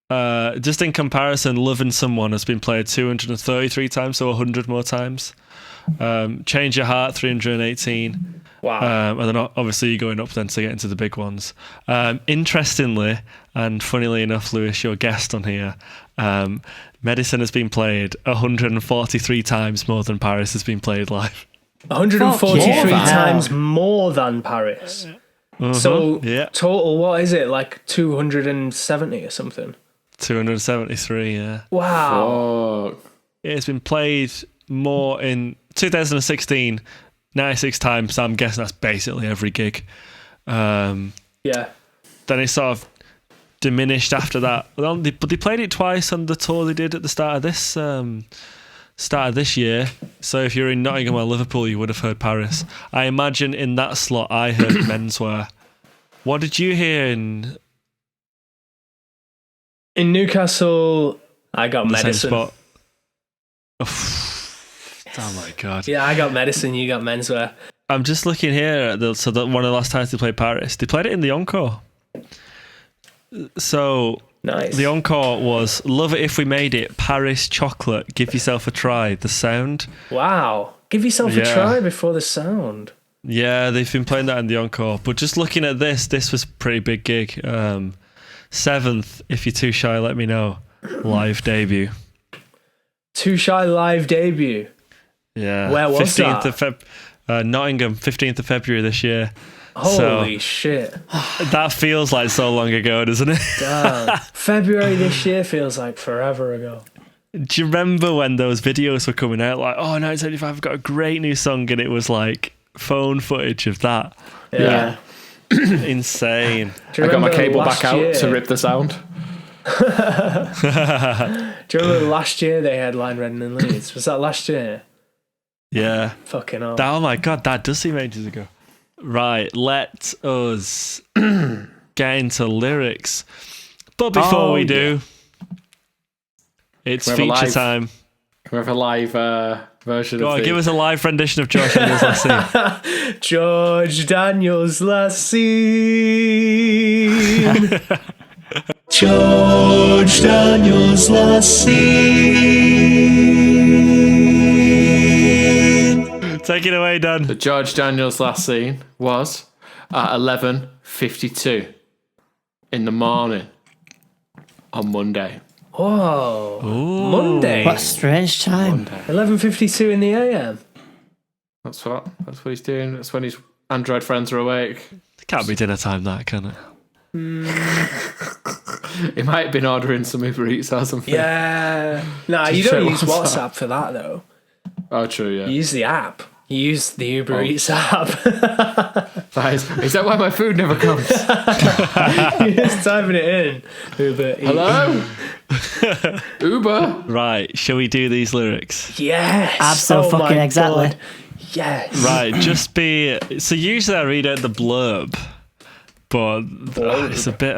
Just in comparison, "Loving Someone" has been played 233 times, so 100 more times. "Change Your Heart" 318.
Wow.
And then obviously you're going up then to get into the big ones. Interestingly, and funnily enough, Lewis, your guest on here, "Medicine" has been played 143 times more than Paris has been played live.
143 times more than Paris. So total, what is it, like 270 or something?
273, yeah.
Wow.
It's been played more in 2016, 96 times. So I'm guessing that's basically every gig.
Yeah.
Then it sort of diminished after that. But they played it twice on the tour they did at the start of this year. So if you're in Nottingham or Liverpool, you would have heard Paris. I imagine in that slot, I heard Menswear. What did you hear in
Newcastle? I got
the same
Medicine.
spot? Oh my god!
Yeah, I got Medicine. You got Menswear.
I'm just looking here at one of the last times they played Paris. They played it in the encore. So
Nice.
the encore was "Love It If We Made It," Paris Chocolate, Give Yourself a Try, The Sound.
Wow. Give yourself a
Yeah.
try before the sound.
Yeah, they've been playing that in the encore. But just looking at this was a pretty big gig. 7th, If You're Too Shy, Let Me Know, live debut.
Too Shy live debut.
Yeah.
Where was
15th
that?
of Nottingham, 15th of February this year.
Holy shit.
That feels like so long ago, doesn't it?
Damn. February this year feels like forever ago.
Do you remember when those videos were coming out? Like, 1975, I've got a great new song, and it was like phone footage of that.
Yeah.
Insane.
Do you
I got my
remember
cable
last
back out
year-
to rip the sound.
Do you remember last year they headlined Reading and Leeds? Was that last year?
Yeah.
Fucking hell.
Oh my god, that does seem ages ago. Right, let us get into lyrics. But before we do, it's
We have a
feature
live-
time.
We have a live version
Go
of
on,
the...
give us a live rendition of Josh Daniels' last scene.
George Daniels last scene. George Daniels last scene.
Take it away, Dan.
The George Daniels last scene was at 11:52 in the morning on Monday.
Whoa. Monday.
What a strange time.
11:52 in the AM.
That's what he's doing. That's when his Android friends are awake.
It can't be dinner time, that, can it?
He might have been ordering some Uber Eats or something.
Yeah. Nah, you
Just
don't
check
use
WhatsApp.
WhatsApp for that though.
Oh, true, yeah.
You use the app. You use the Uber
Oh.
Eats app.
Is that why my food never comes?
You're just typing it in. Uber Eats.
Hello? Uber?
Right, shall we do these lyrics?
Yes.
Absolutely,
my
exactly.
God. Yes.
Right, just be... So usually I read out the blurb, but it's a bit...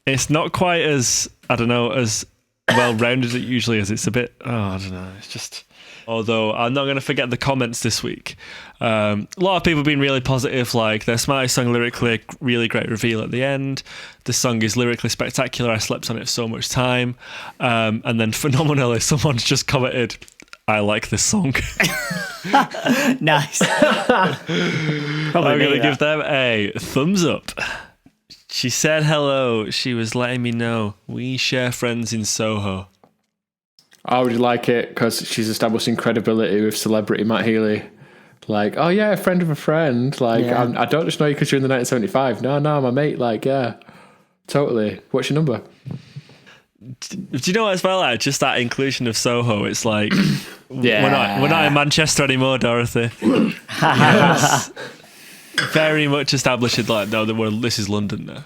It's not quite as, I don't know, as well-rounded as it usually is. It's a bit... I don't know, it's just... Although I'm not going to forget the comments this week. A lot of people have been really positive, like their smartest song lyrically, really great reveal at the end. The song is lyrically spectacular. I slept on it so much time. And then phenomenally, someone's just commented, I like this song.
Nice.
I'm
Probably
going to
me,
give
that.
them a thumbs up. She said hello. She was letting me know we share friends in Soho.
I would like it because she's establishing credibility with celebrity Matt Healy. Like, oh yeah, a friend of a friend. Like,
Yeah.
I don't just know you because you're in the 1975. No, my mate. Like, yeah, totally. What's your number?
Do you know what as well? Like, just that inclusion of Soho. It's like
Yeah.
we're not in Manchester anymore, Dorothy. Yes. Very much established. Like, no, this is London now.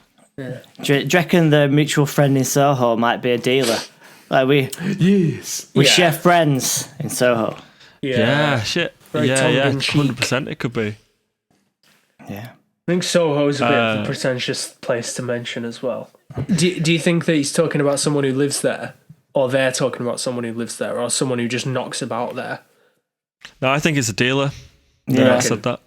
Do you reckon the mutual friend in Soho might be a dealer? Like we
Yes.
we
Yeah.
share friends in Soho.
Yeah, shit.
Very
yeah,
tongue-in-cheek.
100%. It could be.
Yeah.
I think Soho's a bit of a pretentious place to mention as well. Do you think that he's talking about someone who lives there? Or they're talking about someone who lives there? Or someone who just knocks about there?
No, I think it's a dealer.
Yeah.
I said that.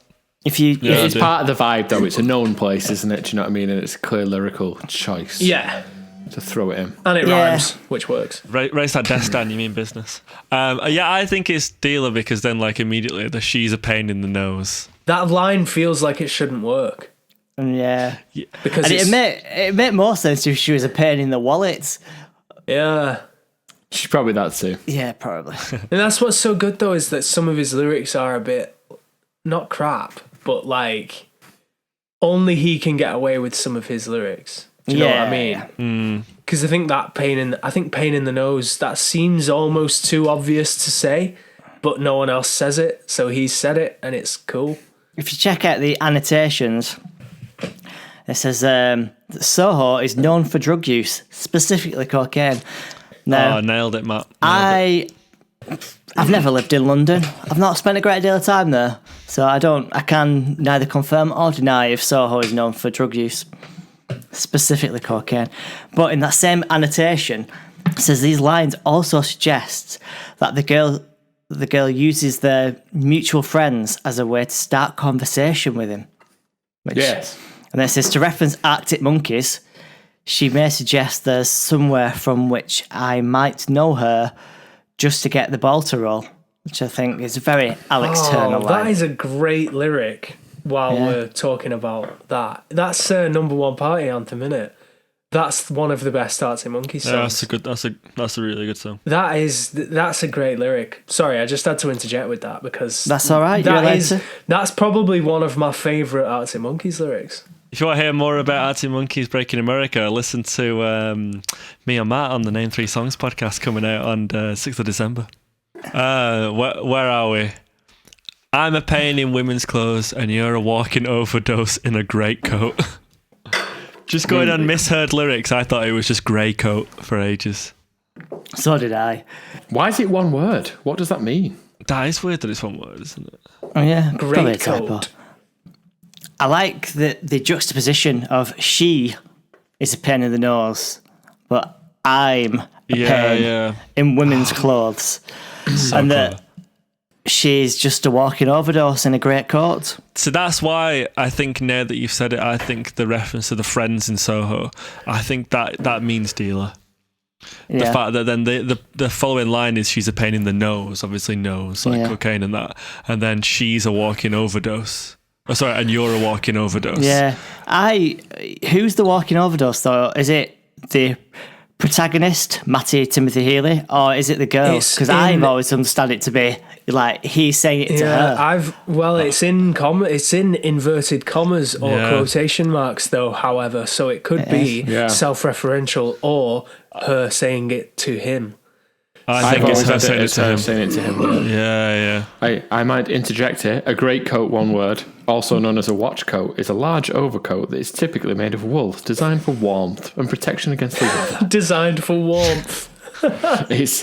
If you
Yeah.
It's
I do.
part of the vibe, though. It's a known place, isn't it? Do you know what I mean? And it's a clear lyrical choice.
Yeah.
To throw it in.
And it
Yeah.
rhymes, which works.
Raise that desk down, you mean business. Yeah, I think it's dealer because then, like, immediately she's a pain in the nose.
That line feels like it shouldn't work.
yeah.
Because
And
it's,
it made more sense if she was a pain in the wallet.
yeah.
She's probably that too.
Yeah, probably.
And that's what's so good though, is that some of his lyrics are a bit, not crap, but like, only he can get away with some of his lyrics. Do you know what I mean? Because I think pain in the nose, that seems almost too obvious to say, but no one else says it, so he said it, and it's cool.
If you check out the annotations, It says that Soho is known for drug use, specifically cocaine. Now,
nailed it, Matt.
I've never lived in London. I've not spent a great deal of time there, so I can neither confirm or deny if Soho is known for drug use, specifically cocaine. But in that same annotation, it says these lines also suggest that the girl uses their mutual friends as a way to start conversation with him.
Yes.
And then it says, to reference Arctic Monkeys, she may suggest there's somewhere from which I might know her just to get the ball to roll, which I think is a very Alex Turner line.
That is a great lyric while we're talking about that. That's number one party anthem, innit? That's one of the best Arctic Monkeys songs.
Yeah, that's a really good song.
That's a great lyric. Sorry, I just had to interject with that because
that's all right.
That's probably one of my favourite Arctic Monkeys lyrics.
If you want to hear more about Arctic Monkeys breaking America, listen to me and Matt on the Name 3 Songs podcast coming out on 6th of December. Where are we? I'm a pain in women's clothes and you're a walking overdose in a great coat. Just going on misheard lyrics, I thought it was just grey coat for ages.
So did I.
Why is it one word? What does that mean?
That is weird that it's one word, isn't it?
Oh yeah,
great coat.
I like the juxtaposition of she is a pain in the nose, but I'm a pain in women's clothes.
So
and
clever.
that she's just a walking overdose in a great coat.
So that's why I think now that you've said it, I think the reference to the friends in Soho, I think that means dealer. The fact that then the following line is she's a pain in the nose, obviously nose, like cocaine and that. And then she's a walking overdose. Oh, sorry, and you're a walking overdose.
Yeah. Who's the walking overdose though? Is it the protagonist, Matty Timothy Healy, or is it the girl? Because I've always understood it to be like he's saying it to her.
It's in inverted commas or quotation marks though, however, so it could be self-referential or her saying it to him.
I think it's her saying
it to him.
Yeah.
I might interject here. A great coat, one word, also known as a watch coat, is a large overcoat that is typically made of wool, designed for warmth and protection against the weather.
Designed for warmth.
Its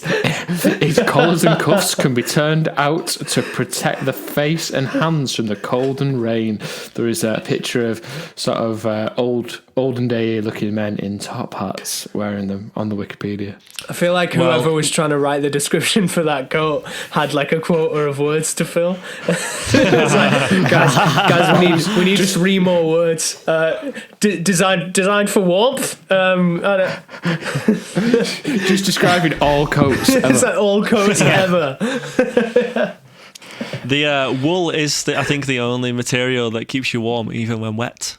collars and cuffs can be turned out to protect the face and hands from the cold and rain. There is a picture of sort of olden day looking men in top hats wearing them on the Wikipedia.
I feel like whoever was trying to write the description for that coat had like a quota of words to fill. It's like, guys, we need 3 more words. Designed for warmth.
Just describing all coats.
It's like all coats ever.
The wool is, I think, the only material that keeps you warm even when wet.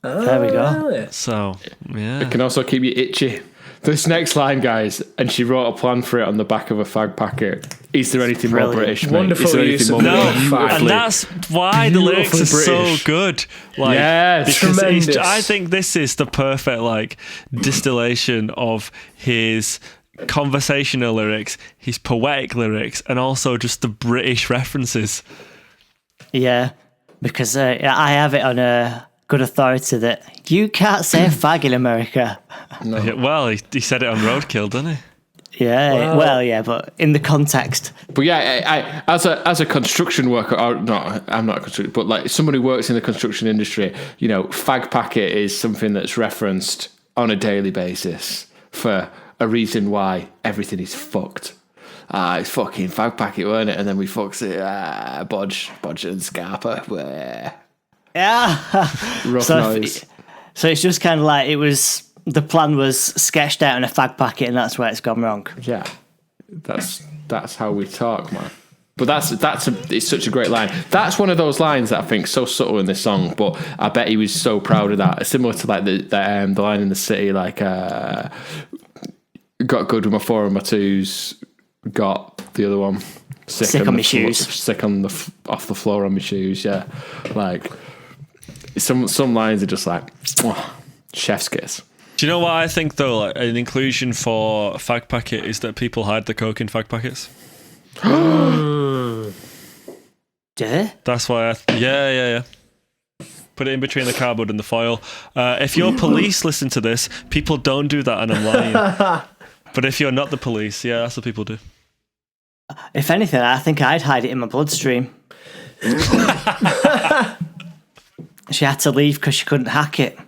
There we go.
Really?
So, yeah.
It can also keep you itchy. This next line, guys, and she wrote a plan for it on the back of a fag packet. Is there anything more British, mate?
Wonderful
Is there
use
anything
of
more
British.
And that's why the lyrics are
British.
so good. Like,
yes,
because
tremendous.
I think this is the perfect like distillation of his conversational lyrics, his poetic lyrics, and also just the British references.
Yeah, because I have it on a good authority that you can't say fag in America.
No.
Yeah, well, he said it on Roadkill, didn't he?
Yeah, well, yeah, but in the context.
But yeah, I as a construction worker, or not, I'm not a construction, but like someone who works in the construction industry, you know, fag packet is something that's referenced on a daily basis for a reason why everything is fucked. It's fucking fag packet, weren't it? And then we fucks it, Bodge and Scarpa. Bleh.
Yeah.
Rough noise.
So it's just kind of like the plan was sketched out in a fag packet, and that's where it's gone wrong.
Yeah, that's how we talk, man. But it's such a great line. That's one of those lines that I think so subtle in this song, but I bet he was so proud of that. Similar to like the line in The City, like got good with my 4 and my 2s, got the other one
Sick on my shoes.
Sick on off the floor on my shoes. Yeah, like some lines are just like chef's kiss.
Do you know what I think though? Like an inclusion for fag packet is that people hide the coke in fag packets.
Do they?
That's why. Yeah. Put it in between the cardboard and the foil. If your police listen to this, people don't do that, and I'm lying. But if you're not the police, yeah, that's what people do.
If anything, I think I'd hide it in my bloodstream. She had to leave because she couldn't hack it.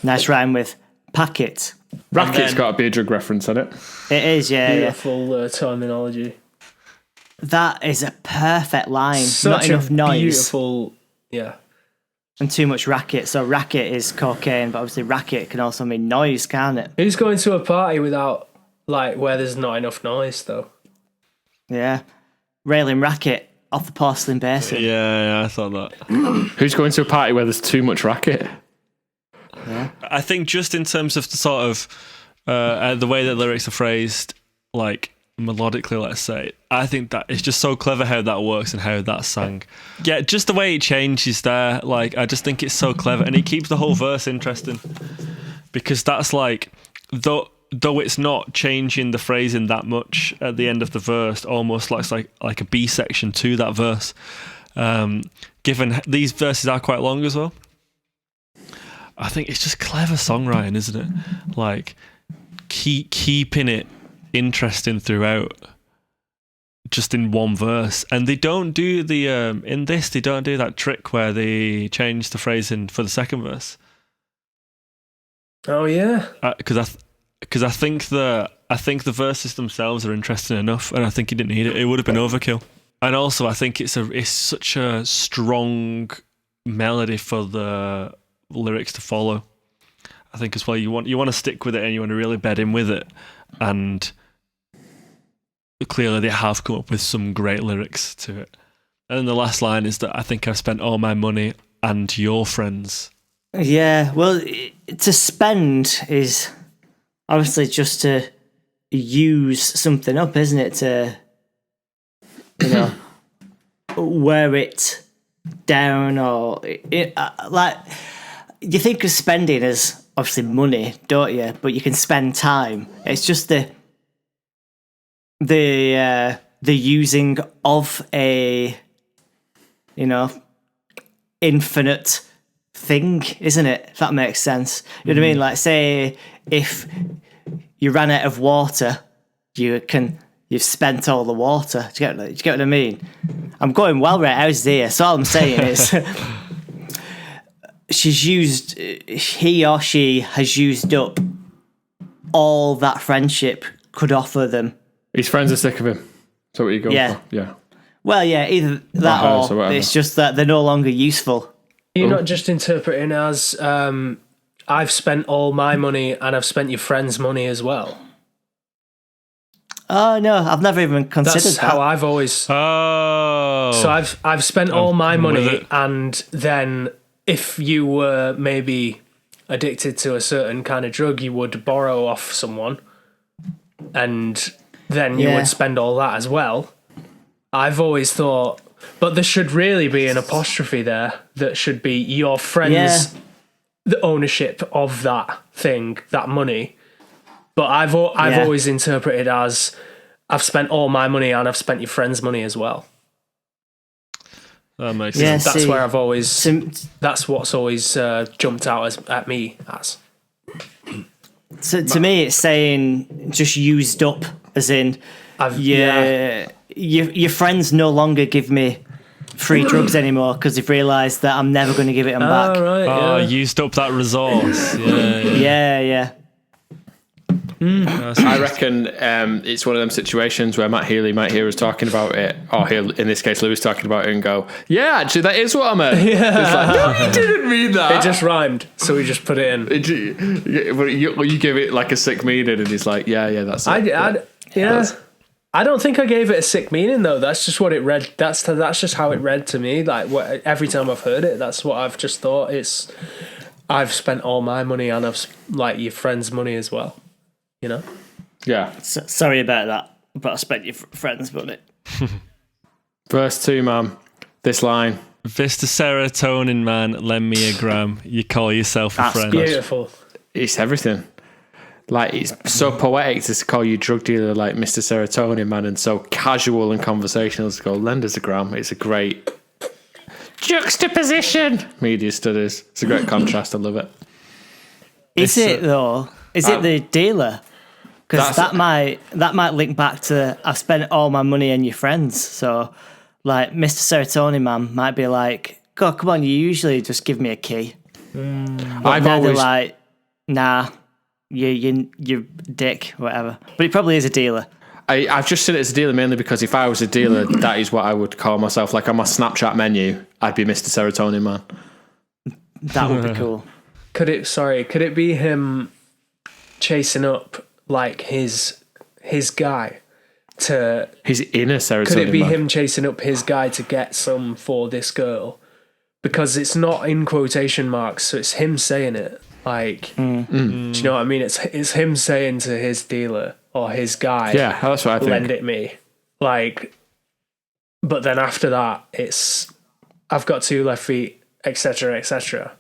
Nice rhyme with packet.
Racket's got to be a drug reference on it.
It is, yeah.
Beautiful terminology.
That is a perfect line.
Such
Not enough noise.
Beautiful, yeah.
And too much racket. So racket is cocaine, but obviously racket can also mean noise, can't it?
Who's going to a party without, like, where there's not enough noise, though?
Yeah. Railing racket off the porcelain basin.
Yeah, I thought that.
Who's going to a party where there's too much racket?
Yeah.
I think just in terms of the sort of the way that lyrics are phrased, like melodically, let's say, I think that it's just so clever how that works and how that's sang. Yeah, just the way it changes there, like, I just think it's so clever, and it keeps the whole verse interesting, because that's like, though it's not changing the phrasing that much at the end of the verse, almost like a B section to that verse, given these verses are quite long as well. I think it's just clever songwriting, isn't it? Like, keeping it interesting throughout, just in one verse. And they don't do in this, they don't do that trick where they change the phrasing for the second verse.
Oh yeah,
Because I think the verses themselves are interesting enough, and I think he didn't need it. It would have been overkill. And also, I think it's such a strong melody for the lyrics to follow. I think as well, you want to stick with it, and you want to really bed in with it. And clearly, they have come up with some great lyrics to it. And then the last line is that I think I've spent all my money and your friends.
Yeah, well, to spend is obviously just to use something up, isn't it? To, wear it down, or like, you think of spending as obviously money, don't you? But you can spend time. It's just the using of a infinite thing, isn't it? If that makes sense. You know what I mean? Like, say if you ran out of water, you've spent all the water. Do you get what I mean? I'm going well right out here. So all I'm saying is he or she has used up all that friendship could offer them.
His friends are sick of him. So what you going for? Yeah.
Well, yeah, either that or it's just that they're no longer useful.
You're not just interpreting as I've spent all my money and I've spent your friend's money as well.
Oh no, I've never even considered
That's
that.
how I've always.
Oh.
So I've spent all my money, and then if you were maybe addicted to a certain kind of drug, you would borrow off someone, and then you would spend all that as well. I've always thought, but there should really be an apostrophe there that should be your friend's the ownership of that thing, that money. But I've always interpreted as I've spent all my money and I've spent your friend's money as well.
That makes sense.
That's where I've always. That's what's always jumped out at me as.
So to me, it's saying just used up, as in your friends no longer give me free drugs anymore because they've realised that I'm never going to give it them back.
Right,
used up that resource.
Yeah.
I reckon it's one of them situations where Matt Healy might hear us talking about it, or he'll, in this case, Lewis talking about it, and go, "Yeah, actually, that is what I meant."
Yeah.
It's like, no, you didn't mean that.
It just rhymed, so we just put it in.
You give it like a sick meaning, and he's like, "Yeah, that's it."
I don't think I gave it a sick meaning though. That's just what it read. That's just how it read to me. Like every time I've heard it, that's what I've just thought. It's I've spent all my money and I've like your friend's money as well. You know?
Yeah.
Sorry about that, but I spent your friend's money.
Verse 2, man. This line.
Vista serotonin, man, lend me a gram. You call yourself a friend.
Beautiful.
It's everything. Like, it's so poetic to call you drug dealer like Mr. Serotonin, man, and so casual and conversational to go, lend us a gram. It's a great Juxtaposition. Media studies. It's a great contrast. I love it.
Is it though? Is it the dealer? Because that might link back to I've spent all my money on your friends. So, like, Mr. Serotonin Man might be like, God, come on, you usually just give me a key.
I've
They're
always
like, nah, you dick, whatever. But he probably is a dealer.
I've just seen it as a dealer mainly because if I was a dealer, that is what I would call myself. Like on my Snapchat menu, I'd be Mr. Serotonin Man.
That would be cool.
Could it be him chasing up like his guy to
His inner serotonin.
could it be
man.
him chasing up his guy to get some for this girl? Because it's not in quotation marks, so it's him saying it. Like, do you know what I mean? It's him saying to his dealer or his guy,
Yeah, that's what I think.
lend it me. Like, but then after that, it's I've got 2 left feet, etc., etc.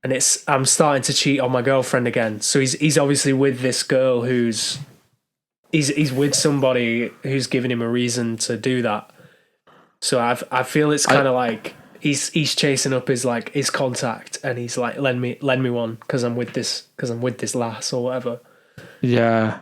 And I'm starting to cheat on my girlfriend again. So he's obviously with this girl who's he's with somebody who's giving him a reason to do that. So I feel it's kind of like he's chasing up his contact, and he's like, lend me one because I'm with this lass or whatever.
Yeah.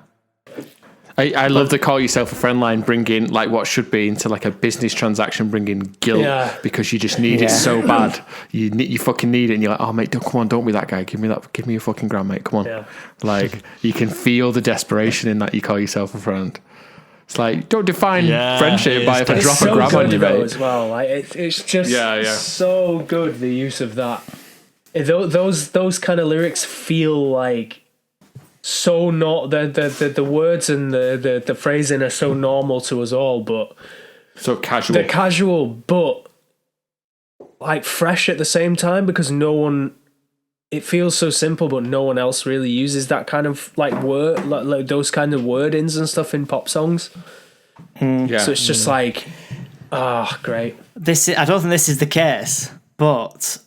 I love the call yourself a friend line, bringing like what should be into like a business transaction, bringing guilt because you just need it so bad. You fucking need it, and you're like, oh mate, come on, don't be that guy. Give me your fucking grand, mate. Come on.
Yeah.
Like you can feel the desperation in that you call yourself a friend. It's like don't define friendship by if I drop a gram on you, mate.
As well, like it's just so good, the use of that. Those kind of lyrics feel like so not the words and the phrasing are so normal to us all, but
So casual.
they're casual but like fresh at the same time, because it feels so simple, but no one else really uses that kind of like word, like those kind of wordings and stuff in pop songs.
Yeah.
So it's just like, great.
I don't think this is the case, but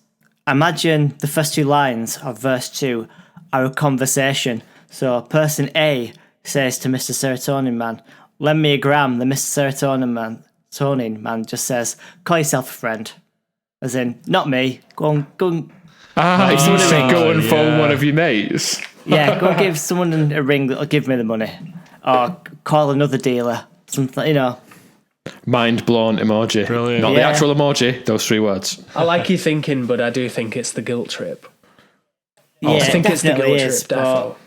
imagine the first 2 lines of verse 2 are a conversation. So person A says to Mr. Serotonin Man, lend me a gram. The Mr. Serotonin man just says, call yourself a friend. As in, not me. Go on.
If someone said go and phone one of your mates.
Yeah, go give someone a ring that'll give me the money. Or call another dealer. Something, you know.
Mind blown emoji.
Brilliant.
Not the actual emoji, those 3 words.
I like you thinking, but I do think it's the guilt trip.
Yeah,
I think it's the
definitely
guilt
is,
trip, defo.
but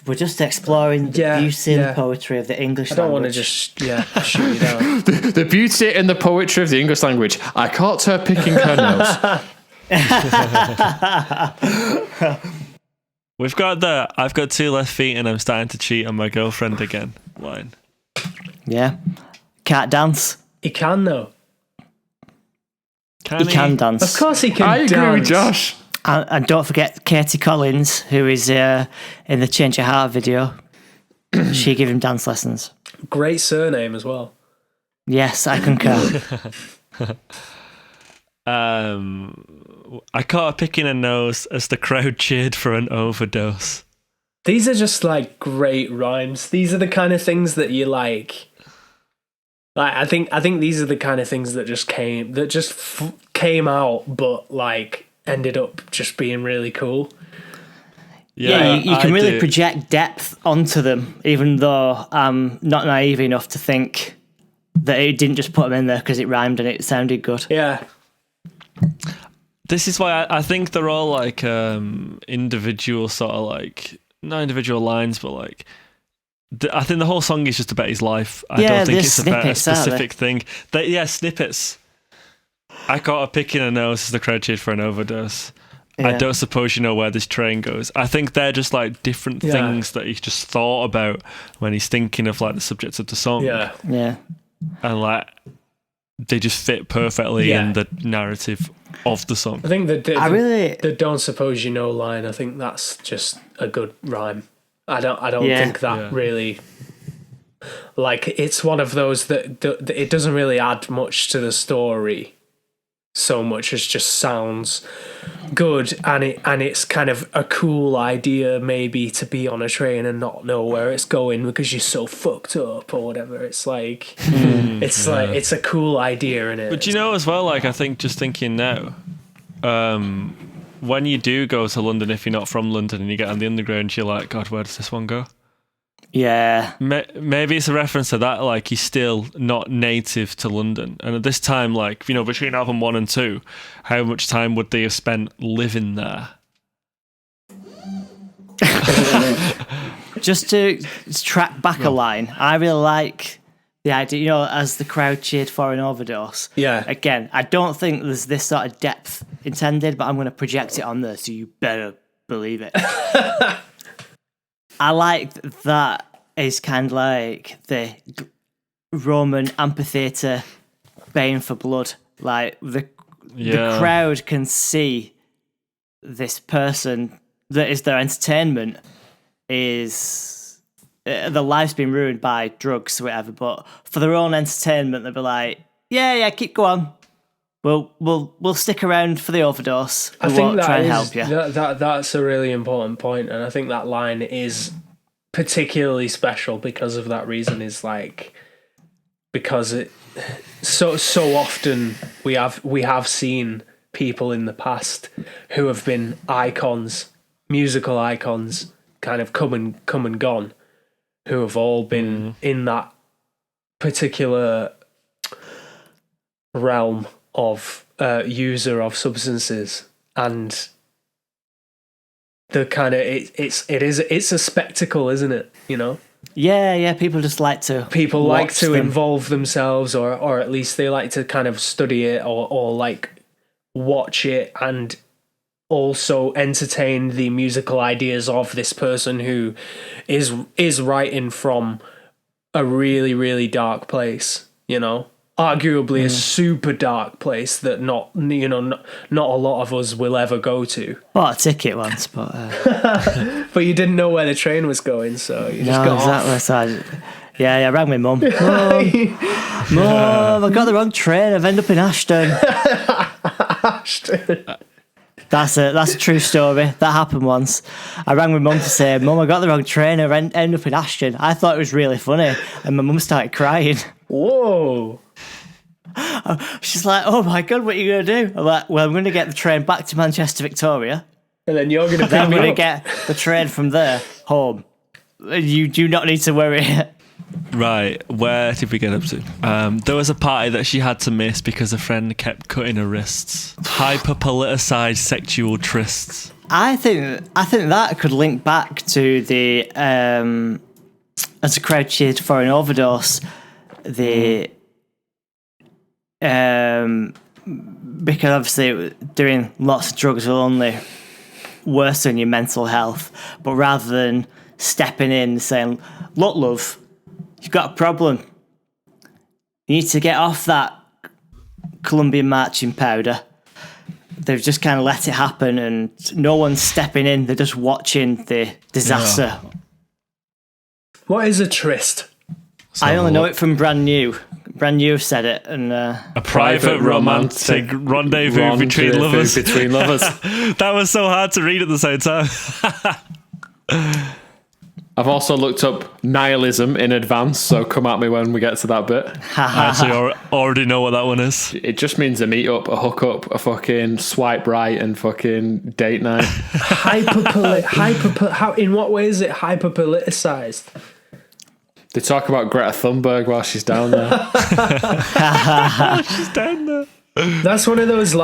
we're just exploring the beauty and poetry of the English
I don't want to
language.
just shoot you down.
The beauty and the poetry of the English language. I caught her picking her nose.
I've got 2 left feet and I'm starting to cheat on my girlfriend again line.
Yeah. Can't dance.
He can though.
He can dance.
Of course he can.
I agree with Josh.
And don't forget Katie Collins, who is in the Change Your Heart video. She gave him dance lessons.
Great surname as well.
Yes, I concur.
I caught her picking her nose as the crowd cheered for an overdose.
These are just like great rhymes. These are the kind of things that you like. Like I think these are the kind of things that just came out, but like ended up just being really cool.
Yeah, you can really project depth onto them, even though I'm not naive enough to think that it didn't just put them in there because it rhymed and it sounded good.
Yeah.
This is why I think they're all like individual sort of like, not individual lines, but like I think the whole song is just about his life. I don't think it's about a specific thing. Snippets. I caught her picking her nose as the crowd cheered for an overdose. Yeah. I don't suppose you know where this train goes. I think they're just like different things that he's just thought about when he's thinking of like the subjects of the song.
Yeah.
And like they just fit perfectly in the narrative of the song.
I think the don't suppose you know line, I think that's just a good rhyme. I don't think that really, like, it's one of those that it doesn't really add much to the story, so much as just sounds good, and it's kind of a cool idea maybe to be on a train and not know where it's going because you're so fucked up or whatever. It's like it's a cool idea in it.
But you know as well, like I think just thinking now, when you do go to London, if you're not from London and you get on the underground, you're like, God, where does this one go?
Yeah.
Maybe it's a reference to that, like he's still not native to London. And at this time, like, you know, between album 1 and 2, how much time would they have spent living there?
Just to track back a line, I really like the idea, you know, as the crowd cheered for an overdose.
Yeah.
Again, I don't think there's this sort of depth intended, but I'm going to project it on there, so you better believe it. I like that is kind of like the Roman amphitheatre baying for blood. Like the crowd can see this person that is their entertainment is their life's been ruined by drugs or whatever, but for their own entertainment they'll be like, yeah, keep going. We'll stick around for the overdose.
I think
try and help you.
That's a really important point, and I think that line is particularly special because of that reason. Is like because it so often we have seen people in the past who have been icons, musical icons, kind of come and gone, who have all been in that particular realm of user of substances, and the kind of it's a spectacle, isn't it? You know.
Yeah. People just like to.
People like to involve themselves, or at least they like to kind of study it, or like watch it, and also entertain the musical ideas of this person who is writing from a really, really dark place. You know. Arguably a super dark place that not a lot of us will ever go to.
Bought a ticket once, but
but you didn't know where the train was going, so you just got
exactly.
off.
So I rang my mum. Mum, I got the wrong train. I've ended up in Ashton.
Ashton.
That's a true story. That happened once. I rang my mum to say, Mum, I got the wrong train. I ended up in Ashton. I thought it was really funny, and my mum started crying.
Whoa.
She's like, oh my God, what are you going to do? I'm like, well, I'm going to get the train back to Manchester, Victoria.
And then you're going to
then I'm going to get the train from there home. You do not need to worry.
Right, where did we get up to? There was a party that she had to miss because a friend kept cutting her wrists. Hyper-politicised sexual trysts.
I think that could link back to the as a crowd cheered for an overdose. Because obviously doing lots of drugs will only worsen your mental health, but rather than stepping in and saying, look, love, you've got a problem, you need to get off that Colombian marching powder, they've just kind of let it happen and no one's stepping in, they're just watching the disaster.
What is a tryst?
I only know it from Brand New. Brand New said it, and
a private romantic rendezvous between lovers. That was so hard to read at the same time.
I've also looked up nihilism in advance, so come at me when we get to that bit.
I actually already know what that one is.
It just means a meet up, a hook up, a fucking swipe right, and fucking date night.
How? In what way is it hyper politicized?
They talk about Greta Thunberg while she's down there.
She's down there.
That's one of those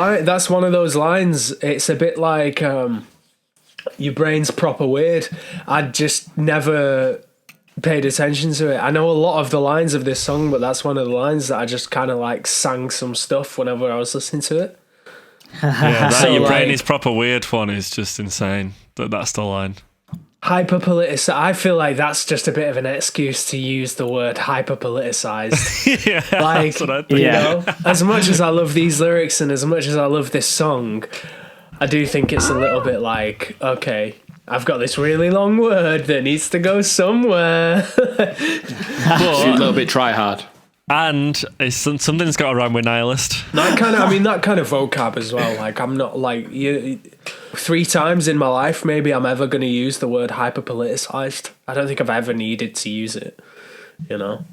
lines. It's a bit like your brain's proper weird. I just never paid attention to it. I know a lot of the lines of this song, but that's one of the lines that I just kind of like sang some stuff whenever I was listening to it.
Yeah, that
So,
your brain
like-
is proper weird one is just insane. That's the line.
Hyper-politicized. I feel like that's just a bit of an excuse to use the word hyper-politicized.
Yeah,
Like,
that's what I think.
you know, as much as I love these lyrics and as much as I love this song, I do think it's a little bit like, okay, I've got this really long word that needs to go somewhere.
A little bit try hard.
And something's got to rhyme with nihilist.
That kind of vocab as well. Like, I'm not like 3 times in my life, maybe I'm ever going to use the word hyper-politicized. I don't think I've ever needed to use it. You know,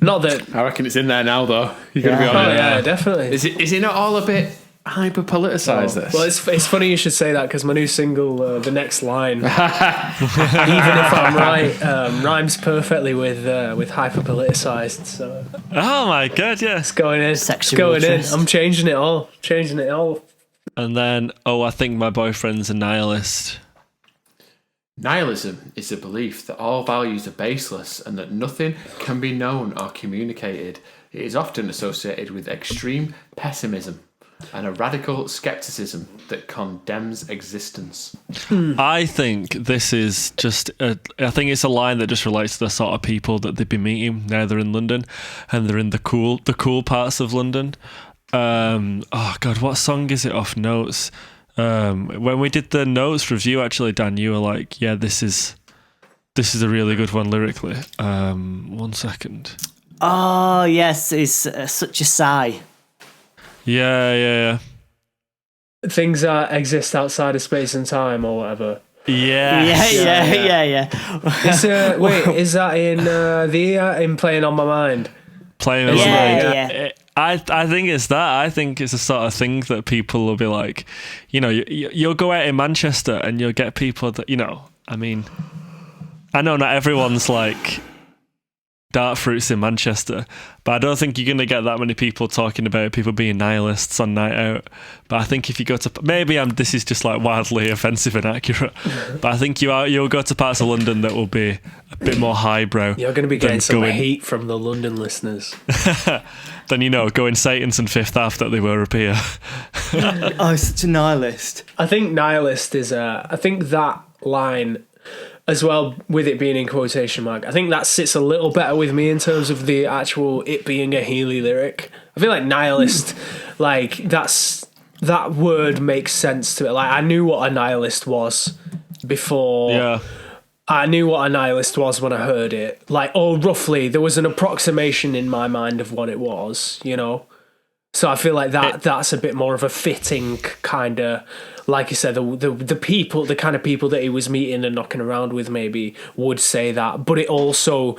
not that
I reckon it's in there now, though. You're gonna be
Oh
honest.
yeah, definitely.
Is it not all a bit hyper politicized? This.
Well, it's funny you should say that because my new single, the next line, even if I'm right, rhymes perfectly with hyper politicized. So
Oh my god, yes.
it's going in.
Sexual
It's going
interest.
in. I'm changing it all. Changing it all.
And then, I think my boyfriend's a nihilist.
Nihilism is the belief that all values are baseless and that nothing can be known or communicated. It is often associated with extreme pessimism and a radical skepticism that condemns existence.
I think this is just I think it's a line that just relates to the sort of people that they'd be meeting now they're in London and they're in the cool parts of London. Oh god, what song is it off Notes? When we did the Notes review, actually, Dan, you were like, yeah, this is a really good one lyrically. 1 second.
Oh, yes, it's such a sigh.
Yeah.
Things that exist outside of space and time or whatever.
Yeah.
Yeah.
It's, wait, is that in Playing on My Mind?
Playing on
Yeah.
I think it's that. I think it's a sort of thing that people will be like, you'll go out in Manchester and you'll get people that, I mean, I know not everyone's like dark fruits in Manchester, but I don't think you're going to get that many people talking about people being nihilists on night out. But I think if you go to, this is just like wildly offensive and accurate, but I think you'll go to parts of London that will be a bit more highbrow.
You're going to be getting
than
some heat from the London listeners.
Then going Satan's and Fifth Ave that they were up here.
Oh, such a nihilist.
I think nihilist is I think that line as well, with it being in quotation mark, I think that sits a little better with me in terms of the actual it being a Healy lyric. I feel like nihilist, like that word makes sense to it. Like I knew what a nihilist was before.
Yeah.
I knew what a nihilist was when I heard it. Like, roughly, there was an approximation in my mind of what it was, So I feel like that's a bit more of a fitting kind of, like you said, the people, the kind of people that he was meeting and knocking around with maybe would say that. But it also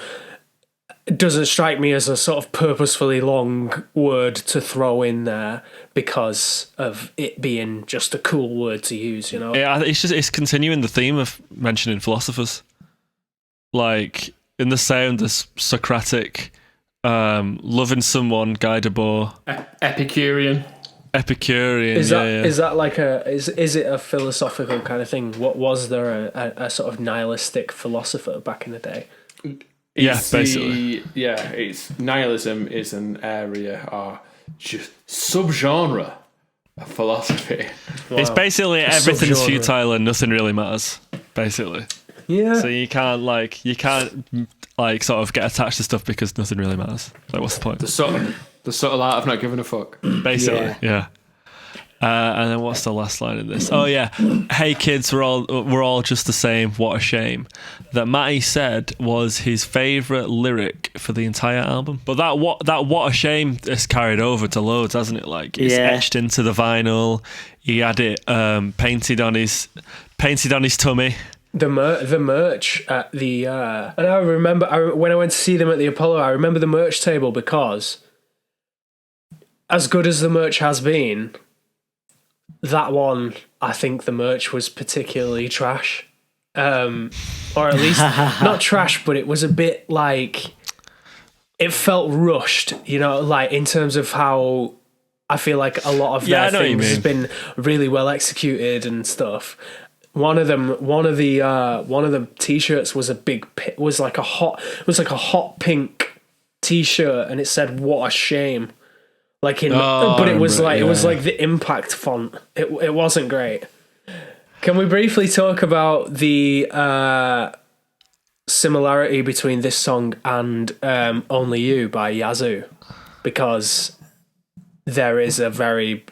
doesn't strike me as a sort of purposefully long word to throw in there because of it being just a cool word to use,
Yeah, it's continuing the theme of mentioning philosophers. Like, in the sound, there's Socratic, loving someone, Guy Debord.
Epicurean.
Is
that like is it a philosophical kind of thing? What was there a sort of nihilistic philosopher back in the day?
Basically.
It's nihilism is an area or just subgenre of philosophy.
Wow.
It's basically everything's
subgenre.
futile and nothing really matters. Basically.
Yeah.
So you can't sort of get attached to stuff because nothing really matters. Like, what's the point?
The subtle art of not giving a fuck.
Basically, yeah. And then what's the last line in this? Oh yeah, hey kids, we're all just the same. What a shame. That Matty said was his favourite lyric for the entire album. But that what a shame is carried over to loads, hasn't it? Like it's etched into the vinyl. He had it painted on his tummy.
The merch at the and I remember when I went to see them at the Apollo, I remember the merch table because as good as the merch has been, that one, I think the merch was particularly trash. Or at least not trash, but it was a bit like it felt rushed, like in terms of how I feel like a lot of their things has been really well executed and stuff. One of the t-shirts was like a hot pink t-shirt and it said "What a shame." But it was like the Impact font. It wasn't great. Can we briefly talk about the similarity between this song and Only You by Yazoo? Because there is a very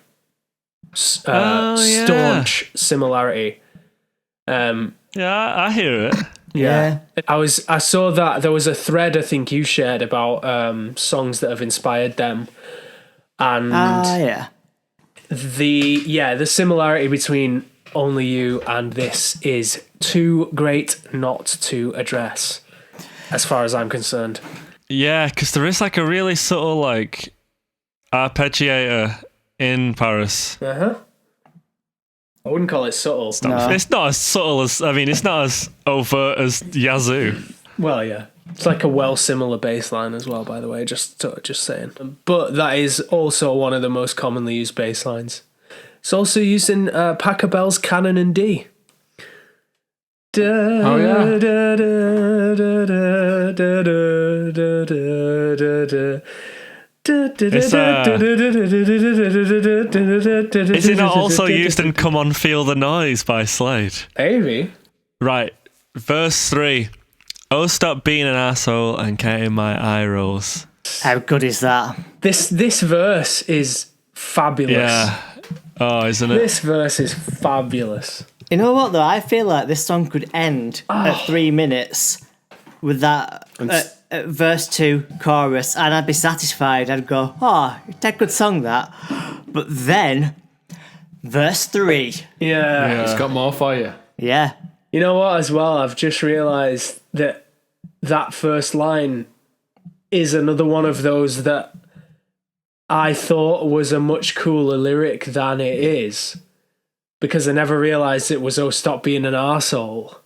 staunch similarity.
Yeah, I hear it.
Yeah.
I saw that there was a thread I think you shared about songs that have inspired them, and
Yeah.
the similarity between Only You and this is too great not to address, as far as I'm concerned.
Yeah, because there is like a really subtle like arpeggiator in Paris.
I wouldn't call it subtle.
No.
It's not as subtle as, I mean, it's not as overt as Yazoo.
Well, yeah. It's like a similar bass line as well, by the way, just saying. But that is also one of the most commonly used bass lines. It's also used in Pachelbel's Canon in D.
Oh, yeah.
Is it not also used in Come On Feel the Noise by Slade?
Maybe.
Right, verse 3. Oh, stop being an asshole and counting my eye rolls.
How good is that?
This verse is fabulous.
Yeah. Oh, isn't it?
This verse is fabulous.
You know what though? I feel like this song could end at 3 minutes with that verse 2 chorus, and I'd be satisfied. I'd go, "Oh, it's a good song that." But then, verse 3.
Yeah.
It's got more for you.
Yeah.
You know what, as well, I've just realised that first line is another one of those that I thought was a much cooler lyric than it is, because I never realised it was "Oh, stop being an arsehole."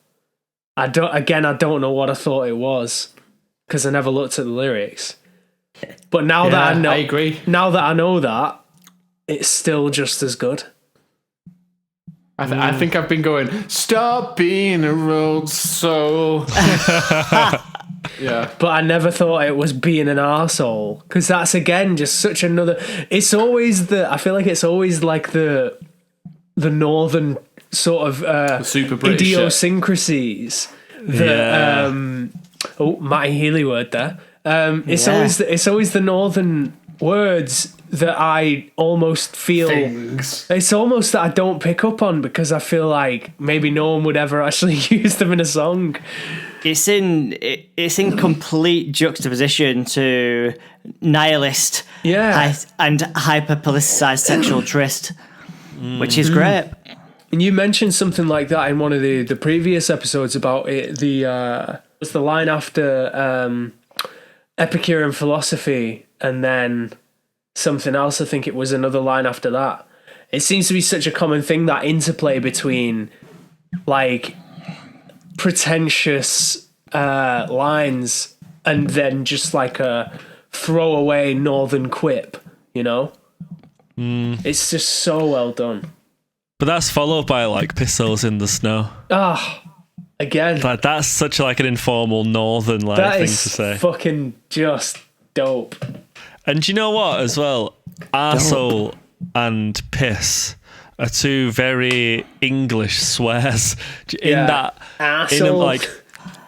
I don't know what I thought it was, because I never looked at the lyrics. But now that I know,
I agree.
Now that I know that, it's still just as good.
I think I've been going, stop being a road soul. Yeah.
But I never thought it was being an arsehole, because that's again just such another. It's always I feel like it's always like the northern sort of
super British
idiosyncrasies that Matty Healy word there. It's always the northern words that I almost feel
things.
It's almost that I don't pick up on, because I feel like maybe no one would ever actually use them in a song.
It's in complete juxtaposition to nihilist and hyper politicized sexual tryst, which is great.
And you mentioned something like that in one of the previous episodes about it. Was the line after Epicurean philosophy, and then something else. I think it was another line after that. It seems to be such a common thing, that interplay between like pretentious lines and then just like a throwaway northern quip, you know? It's just so well done.
But that's followed by like Pistols in the Snow.
Again.
Like that's such like an informal northern like
that
thing
is
to say.
Fucking just dope.
And do you know what as well? Arsehole and piss are two very English swears. In that,
Arsehole.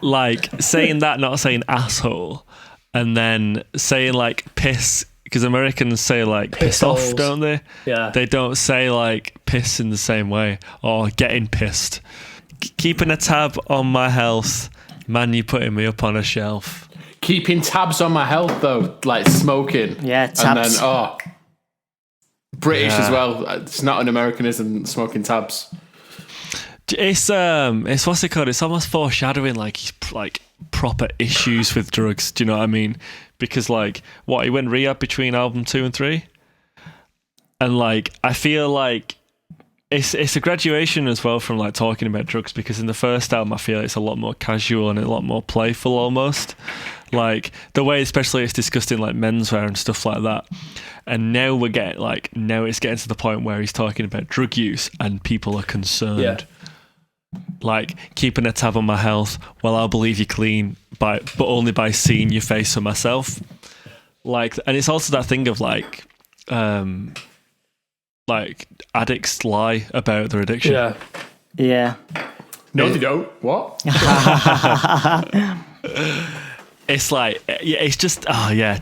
like saying that, not saying asshole, and then saying like piss, because Americans say like piss off, don't they?
Yeah.
They don't say like piss in the same way, or getting pissed. Keeping a tab on my health, man, you putting me up on a shelf.
Keeping tabs on my health though, like smoking.
Yeah, tabs.
And then British as well. It's not an Americanism, smoking tabs.
It's what's it called? It's almost foreshadowing like proper issues with drugs. Do you know what I mean? Because like he went rehab between album 2 and 3, and like I feel like it's a graduation as well from like talking about drugs, because in the first album I feel it's a lot more casual and a lot more playful almost, like the way especially it's discussed in like menswear and stuff like that. And now it's getting to the point where he's talking about drug use and people are concerned.
Yeah.
Like keeping a tab on my health. Well, I'll believe you clean but only by seeing your face for myself. Like, and it's also that thing of like addicts lie about their addiction.
Yeah.
No, they don't. What?
It's like, it's just,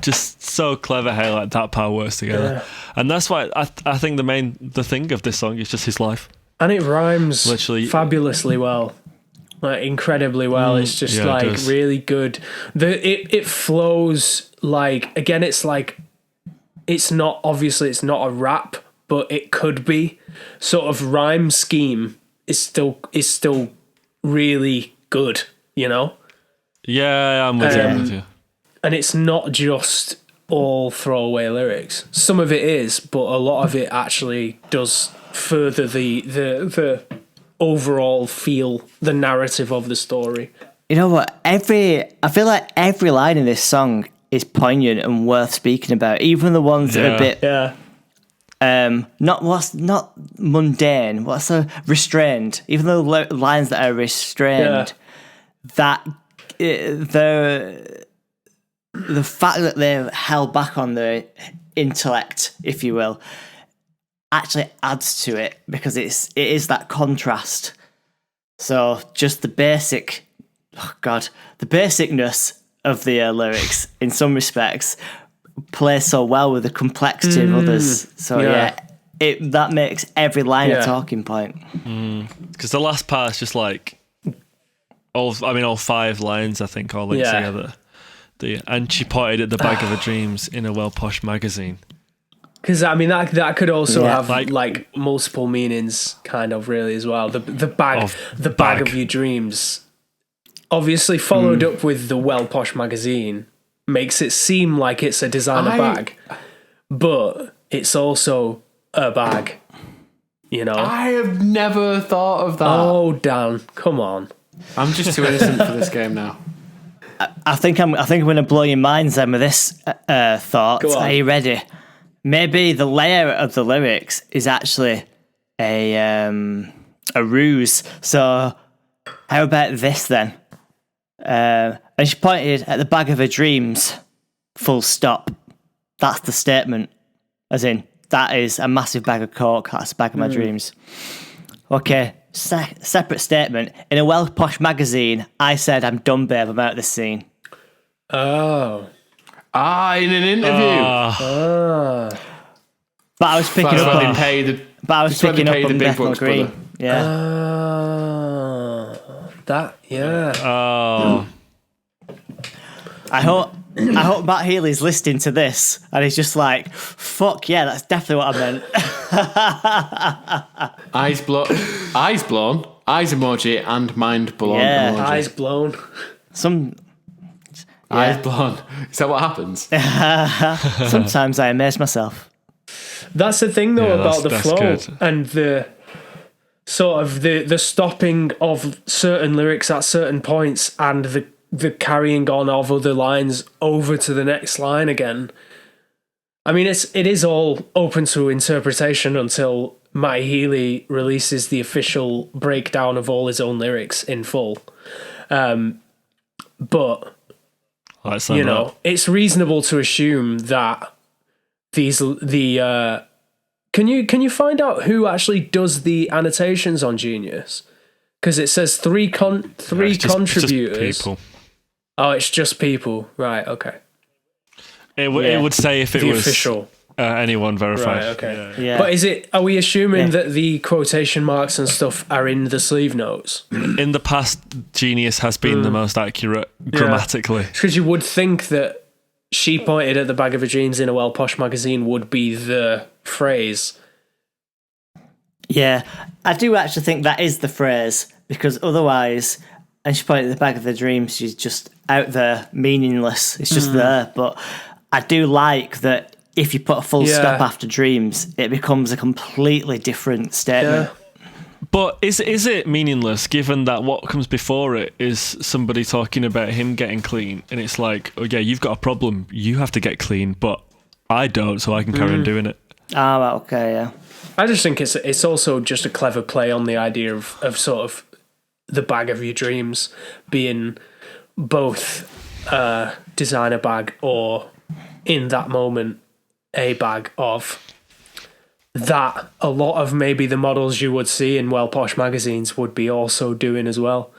just so clever how like that part works together. And that's why I think the thing of this song is just his life.
And it rhymes
literally
fabulously well. like incredibly well. It's just
yeah, it
like
does.
really good. It flows like, again, it's like, it's not a rap, but it could be. Sort of rhyme scheme is still really good, you know?
Yeah, I'm with you. I'm with you.
And it's not just all throwaway lyrics. Some of it is, but a lot of it actually does further the overall feel, the narrative of the story.
You know what? I feel like every line in this song is poignant and worth speaking about, even the ones that are a bit not mundane. What's a restrained? Even though lines that are restrained, that the fact that they're held back on the intellect, if you will, actually adds to it because it is that contrast. So just the basicness of the lyrics in some respects plays so well with the complexity of others. So that makes every line a talking point.
Because the last part is just like all 5 lines, I think, all linked together. And she pointed at the bag of her dreams in a well posh magazine.
Because I mean that could also have like multiple meanings, kind of, really, as well. The bag of your dreams, obviously followed up with the well posh magazine, makes it seem like it's a designer bag, but it's also a bag. You know, I
have never thought of that.
Oh, Dan, come on!
I'm just too innocent for this game now.
I think I'm going to blow your minds then with this thought. Are you ready? Maybe the layer of the lyrics is actually a ruse. So how about this then? And she pointed at the bag of her dreams. Full stop. That's the statement. As in, that is a massive bag of coke. That's the bag of my dreams. Okay. Separate statement. In a well posh magazine, I said, "I'm done, babe. I'm out of this scene."
Oh.
In an interview.
But I was picking up on. But I was picking up on Bethnal Green. Yeah.
That. Yeah.
Oh.
I hope Matt Healy's listening to this and he's just like, "Fuck yeah, that's definitely what I meant."
Eyes blown, eyes emoji, and mind blown emoji.
Eyes blown.
Eyes blown. Is that what happens?
Sometimes I amaze myself.
That's the thing, though, about the flow
good.
and the sort of the stopping of certain lyrics at certain points and the carrying on of other lines over to the next line again. I mean, it is all open to interpretation until Matt Healy releases the official breakdown of all his own lyrics in full. But you know, it's reasonable to assume that can you find out who actually does the annotations on Genius? Because it says three contributors.
Just people.
Oh, it's just people. Right, okay.
It would say if it
the
was
official.
Anyone verified.
Right, okay.
Yeah.
But are we assuming that the quotation marks and stuff are in the sleeve notes?
In the past, Genius has been the most accurate grammatically.
Because you would think that she pointed at the bag of her dreams in a well posh magazine would be the phrase.
Yeah, I do actually think that is the phrase, because otherwise, and she pointed at the bag of her dreams, she's just out there, meaningless. It's just there. But I do like that if you put a full stop after dreams, it becomes a completely different statement.
Yeah.
But is it meaningless given that what comes before it is somebody talking about him getting clean, and it's like, oh yeah, you've got a problem, you have to get clean, but I don't, so I can carry on doing it.
Okay, yeah.
I just think it's also just a clever play on the idea of sort of the bag of your dreams being both a designer bag or, in that moment, a bag of that a lot of maybe the models you would see in well posh magazines would be also doing as well,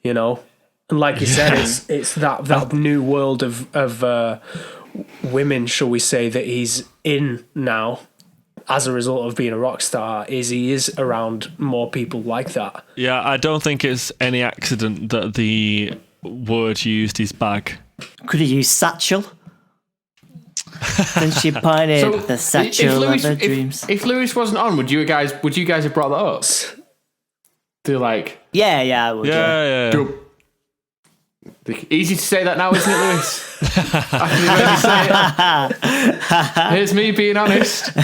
you know. And like you said, it's that new world of women, shall we say, that he's in now, as a result of being a rock star is he is around more people like that.
Yeah, I don't think it's any accident that the word used is bag.
Could have used satchel. Then she pointed the satchel of her dreams.
If Lewis wasn't on, would you guys have brought that up? To like,
Yeah, I would.
Yeah.
Easy to say that now, isn't it, Lewis? I can really say it. Here's me being honest. No,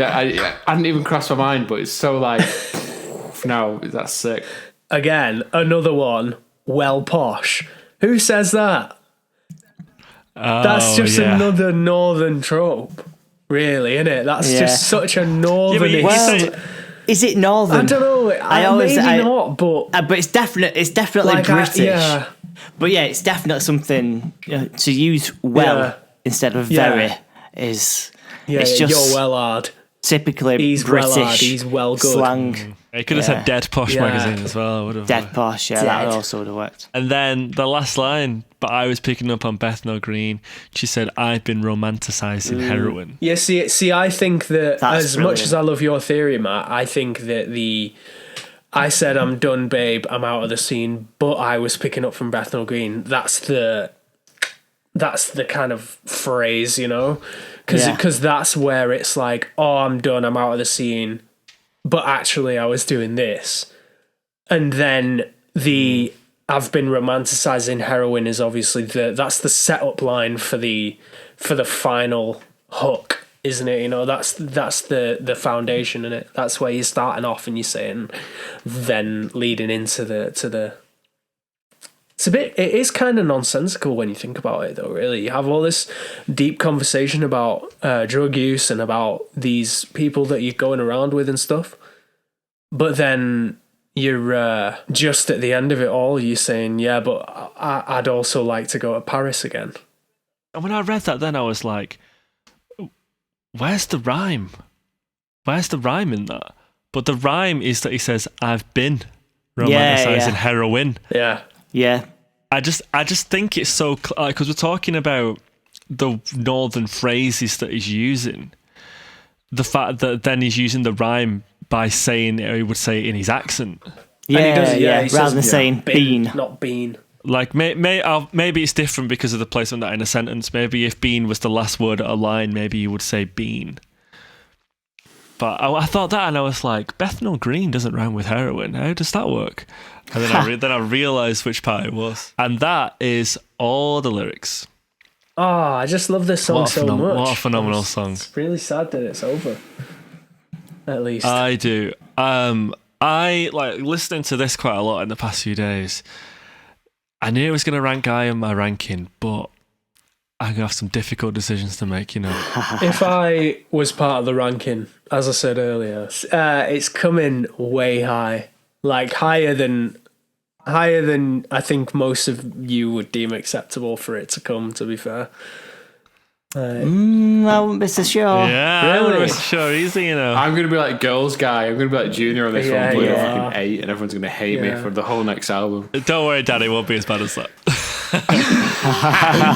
I hadn't even crossed my mind, but it's so like, no, that's sick.
Again, another one, well posh. Who says that? That's just another northern trope, really, isn't it? That's just such a northern.
Well, is it northern?
I don't know. Maybe not, but
it's definitely
like
British. But yeah, it's definitely something to use well instead of very is.
Yeah,
it's just
you're well hard.
Typically
He's
British
well hard. He's well good.
slang.
It could have said Dead Posh magazine as well. Would have
Dead Posh, that also would have worked.
And then the last line, but I was picking up on Bethnal Green. She said, "I've been romanticising heroin."
Yeah, see, I think that
That's
as
brilliant.
much as I love your theory, Matt, I think that I said I'm done, babe, I'm out of the scene, but I was picking up from Bethnal Green. That's the kind of phrase, because that's where it's like, oh, I'm done, I'm out of the scene, but actually I was doing this. And then I've been romanticizing heroin is obviously that's the setup line for the final hook, isn't it? That's the foundation in it. That's where you're starting off and you're saying, then leading into the. It is kind of nonsensical when you think about it, though. Really, you have all this deep conversation about drug use and about these people that you're going around with and stuff, but then you're just at the end of it all, you're saying, yeah, but I'd also like to go to Paris again.
And when I read that, then I was like, where's the rhyme? Where's the rhyme in that? But the rhyme is that he says, "I've been romanticising heroin."
Yeah.
Yeah.
I just think it's so because we're talking about the northern phrases that he's using. The fact that then he's using the rhyme by saying he would say it in his accent.
Yeah,
he
rather
says,
than saying bean.
Not bean.
Like maybe it's different because of the placement that in a sentence. Maybe if bean was the last word of a line, maybe you would say bean. But I thought that, and I was like, Bethnal Green doesn't rhyme with heroin. How does that work? And then I realised which part it was, and that is all the lyrics.
Oh, I just love this song so much.
What a phenomenal song!
It's really sad that it's over. At least
I do. I like listening to this quite a lot in the past few days. I knew it was going to rank high in my ranking, but I'm going to have some difficult decisions to make,
If I was part of the ranking, as I said earlier, it's coming way high. Like higher than I think most of you would deem acceptable for it to come, to be fair.
I wouldn't be so sure.
Yeah,
Really?
I would have sure easy,
I'm going to be like girls guy. I'm going to be like Junior on this one, playing a fucking 8, and everyone's going to hate me for the whole next album.
Don't worry, Daddy, it won't be as bad as that.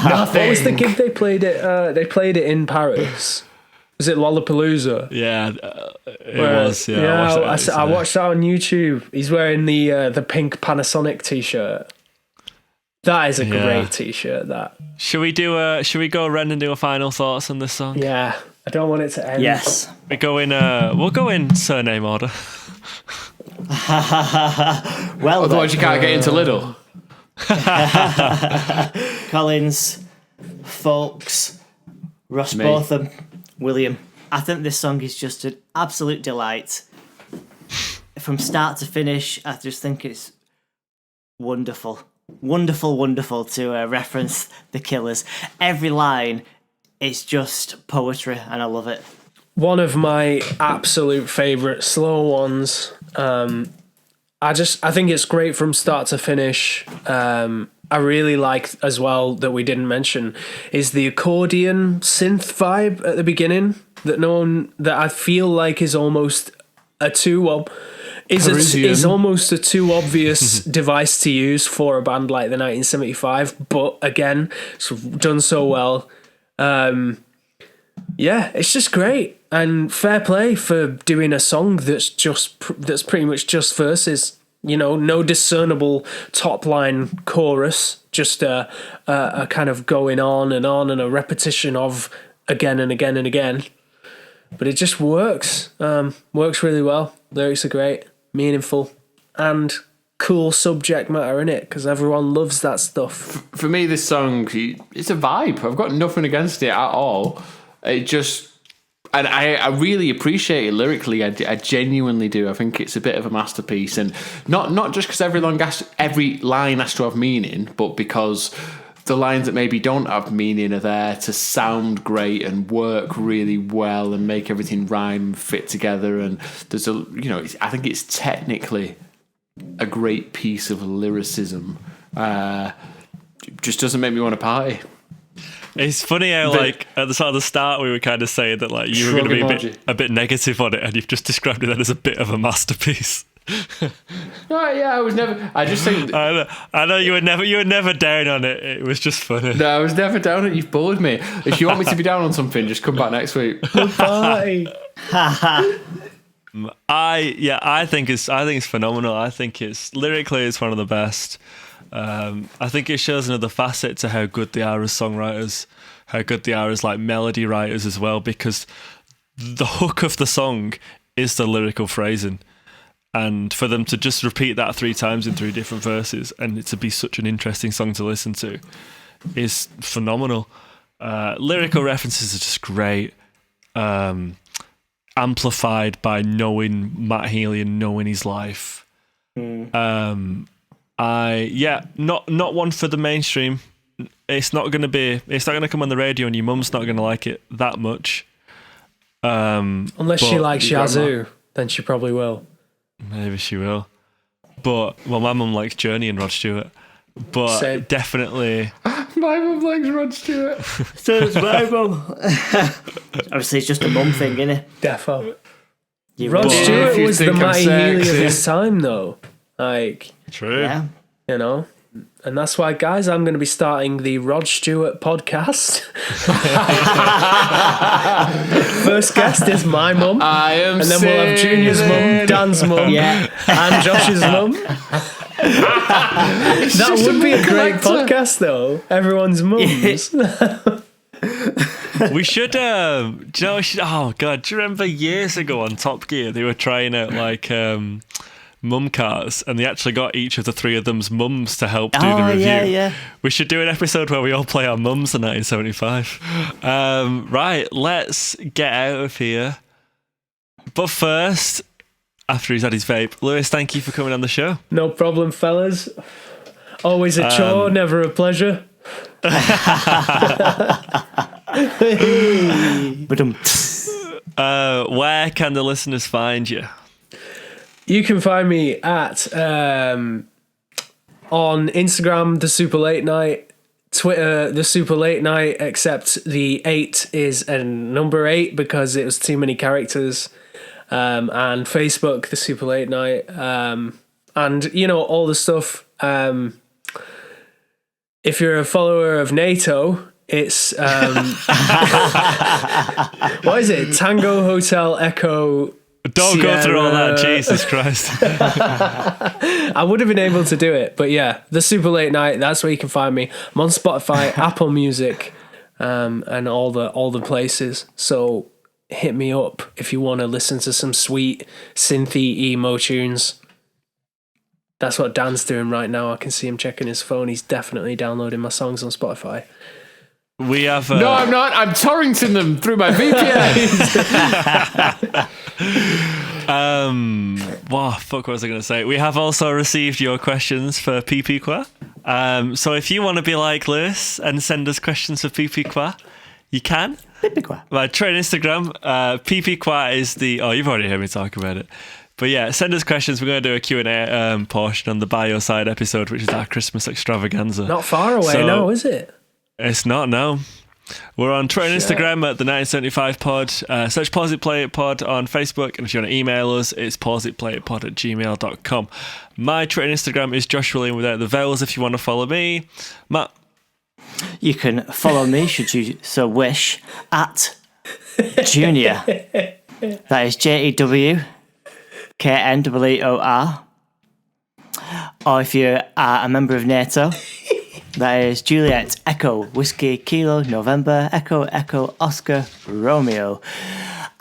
What was the gig they played it? They played it in Paris. Was it Lollapalooza?
Yeah, it was. Yeah,
I watched that on YouTube. He's wearing the pink Panasonic t-shirt. That is a great t-shirt. That.
Should we go around and do a final thoughts on this song?
Yeah, I don't want it to end.
Yes.
We'll go in surname order.
Well,
Otherwise, you can't get into Lidl.
Collins, Folks, Ross
Me.
Botham, William. I think this song is just an absolute delight. From start to finish, I just think it's wonderful. Wonderful to reference the Killers. Every line is just poetry, and I love it.
One of my absolute favourite slow ones. I think it's great from start to finish. I really like as well that we didn't mention is the accordion synth vibe at the beginning that I feel like is almost is almost a too obvious device to use for a band like the 1975, but again, it's done so well. Yeah, it's just great. And fair play for doing a song that's pretty much just verses. You know, no discernible top line chorus, just a kind of going on and a repetition of again and again and again. But it just works. Works really well. Lyrics are great, meaningful, and cool subject matter in it because everyone loves that stuff.
For me, this song, it's a vibe. I've got nothing against it at all. It just... And I really appreciate it lyrically. I genuinely do. I think it's a bit of a masterpiece, and not just because every line has to have meaning, but because the lines that maybe don't have meaning are there to sound great and work really well and make everything rhyme and fit together. And there's I think it's technically a great piece of lyricism. Just doesn't make me want to party.
It's funny how, like, at the start, we were kind of saying that, like, you were going to be a bit negative on it, and you've just described it then as a bit of a masterpiece.
No, yeah, I was never. I just think.
I know you were never down on it. It was just funny.
No, I was never down on it. You've bullied me. If you want me to be down on something, just come back next week.
Bye.
I think it's phenomenal. I think lyrically it's one of the best. I think it shows another facet to how good they are as songwriters, how good they are as like melody writers as well, because the hook of the song is the lyrical phrasing, and for them to just repeat that 3 times in 3 different verses and it to be such an interesting song to listen to is phenomenal. Lyrical references are just great, amplified by knowing Matt Healy and knowing his life. Not one for the mainstream. It's not going to come on the radio, and your mum's not going to like it that much.
Unless she likes Yazoo, then she probably will.
Maybe she will. But my mum likes Journey and Rod Stewart. But
Same.
Definitely.
My mum likes Rod Stewart.
So does my mum. Obviously, it's just a mum thing, isn't it?
Defo.
You
Rod
really-
Stewart
If you
was the
think I'm
Matty Healy of
sexy.
his time, though. Like,
True.
Yeah.
you know. And that's why, guys, I'm going to be starting the Rod Stewart podcast. First guest is my mum.
I am.
And then we'll have Junior's mum, Dan's mum,
Yeah.
and Josh's mum. That would be a great podcast, though. Everyone's mums.
We should, do you know, oh God, do you remember years ago on Top Gear, they were trying out like mum cars, and they actually got each of the 3 of them's mums to help do the review.
Yeah.
We should do an episode where we all play our mums in 1975. Right, let's get out of here. But first, after he's had his vape, Lewis, thank you for coming on the show.
No problem, fellas. Always a chore, never a pleasure.
Where can the listeners find you?
You can find me at on Instagram, The Super Late Night, Twitter, The Super Late Night, except the 8 is a number 8 because it was too many characters, and Facebook, The Super Late Night, and you know, all the stuff. If you're a follower of NATO, it's what is it? Tango Hotel Echo.
Don't go through all that,
Sierra.
Jesus Christ.
I would have been able to do it, but yeah, The Super Late Night, that's where you can find me. I'm on Spotify, Apple Music, and all the places. So hit me up if you want to listen to some sweet synthy emo tunes. That's what Dan's doing right now. I can see him checking his phone. He's definitely downloading my songs on Spotify.
We have.
No, I'm not. I'm torrenting them through my VPN.
What was I going to say? We have also received your questions for PP Qua. So if you want to be like Lewis and send us questions for PP Qua, you can. My trade Instagram, PP Qua is the. Oh, you've already heard me talk about it. But yeah, send us questions. We're going to do a Q&A portion on the Bio Side episode, which is our Christmas extravaganza.
Not far away now, is it?
It's not, no. We're on Twitter and Instagram at the 1975 pod. Search Pause It Play It Pod on Facebook, and if you want to email us, it's pauseitplayitpod@gmail.com. My Twitter and Instagram is Josh William without the vowels if you want to follow me. Matt.
You can follow me, should you so wish, at Junior. That is JEWKNWEOR. Or if you are a member of NATO, that is Juliet Echo Whiskey Kilo November Echo Echo Oscar Romeo.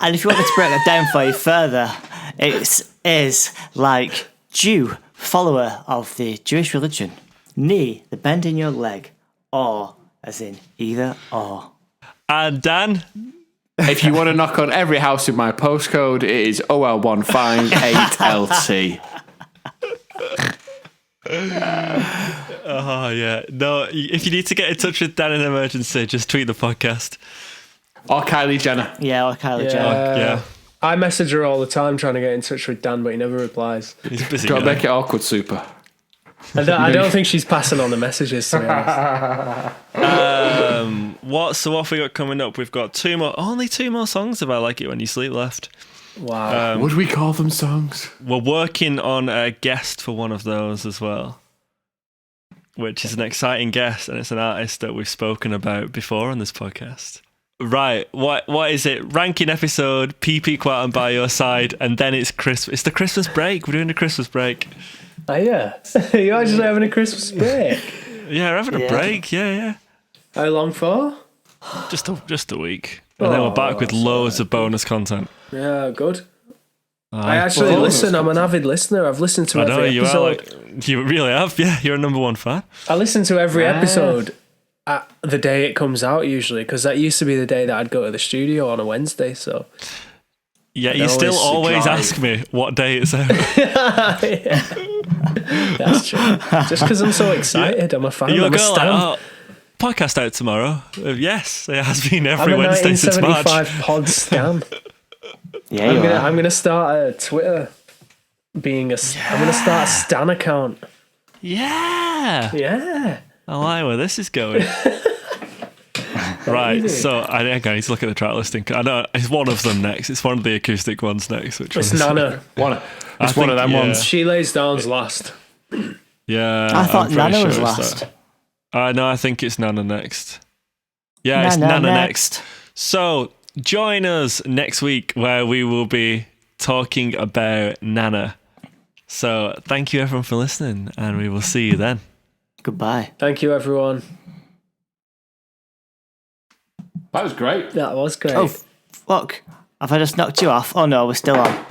And if you want me to break that down for you further, it is like Jew, follower of the Jewish religion, knee, the bend in your leg, or as in either or.
And Dan?
If you want to knock on every house in my postcode, it is OL158LT.
Oh, yeah. No, if you need to get in touch with Dan in an emergency, just tweet the podcast.
Or Kylie Jenner.
Yeah, or Kylie Jenner.
Yeah.
I message her all the time trying to get in touch with Dan, but he never replies.
He's a busy
Got to
guy.
make it awkward, super.
I don't think she's passing on the messages, to be honest.
What have we got coming up? We've got only two more songs of I Like It When You Sleep left.
Wow.
Would we call them songs?
We're working on a guest for one of those as well, which is an exciting guest, and it's an artist that we've spoken about before on this podcast. Right, what is it? Ranking episode, PP Quat and By Your Side, and then it's Christmas. It's the Christmas break. We're doing the Christmas break.
Oh, yeah. You're actually having a Christmas break.
Yeah, we're having a break. Yeah.
How long for?
Just a week. And then we're back with loads of bonus content.
Yeah, good. I actually listen. I'm an avid listener. I've listened to every episode.
You really have. Yeah, you're a number one fan.
I listen to every episode at the day it comes out, usually, because that used to be the day that I'd go to the studio on a Wednesday. So
yeah, you still always ask me what day it's out.
That's true. Just because I'm so excited, I'm a fan.
You're
I'm a stan.
Podcast out tomorrow. Yes, it has been
I'm
every
a
Wednesday since March.
1975 pod stan.
Yeah,
I'm gonna start a Twitter I'm gonna start a stan account.
Yeah.
Yeah.
I like where this is going. Right, so I need to look at the track listing. I know it's one of them next. It's one of the acoustic ones next. Which
It's
one is
Nana.
It's one of them ones.
She Lays Down's last.
Yeah.
I thought
I'm pretty
Nana
sure
was
it's
last.
that. No, I think it's Nana next. Yeah, it's Nana next. So join us next week where we will be talking about Nana. So thank you everyone for listening, and we will see you then.
Goodbye.
Thank you, everyone.
That was great.
That was great.
Oh, fuck. Have I just knocked you off? Oh no, we're still on.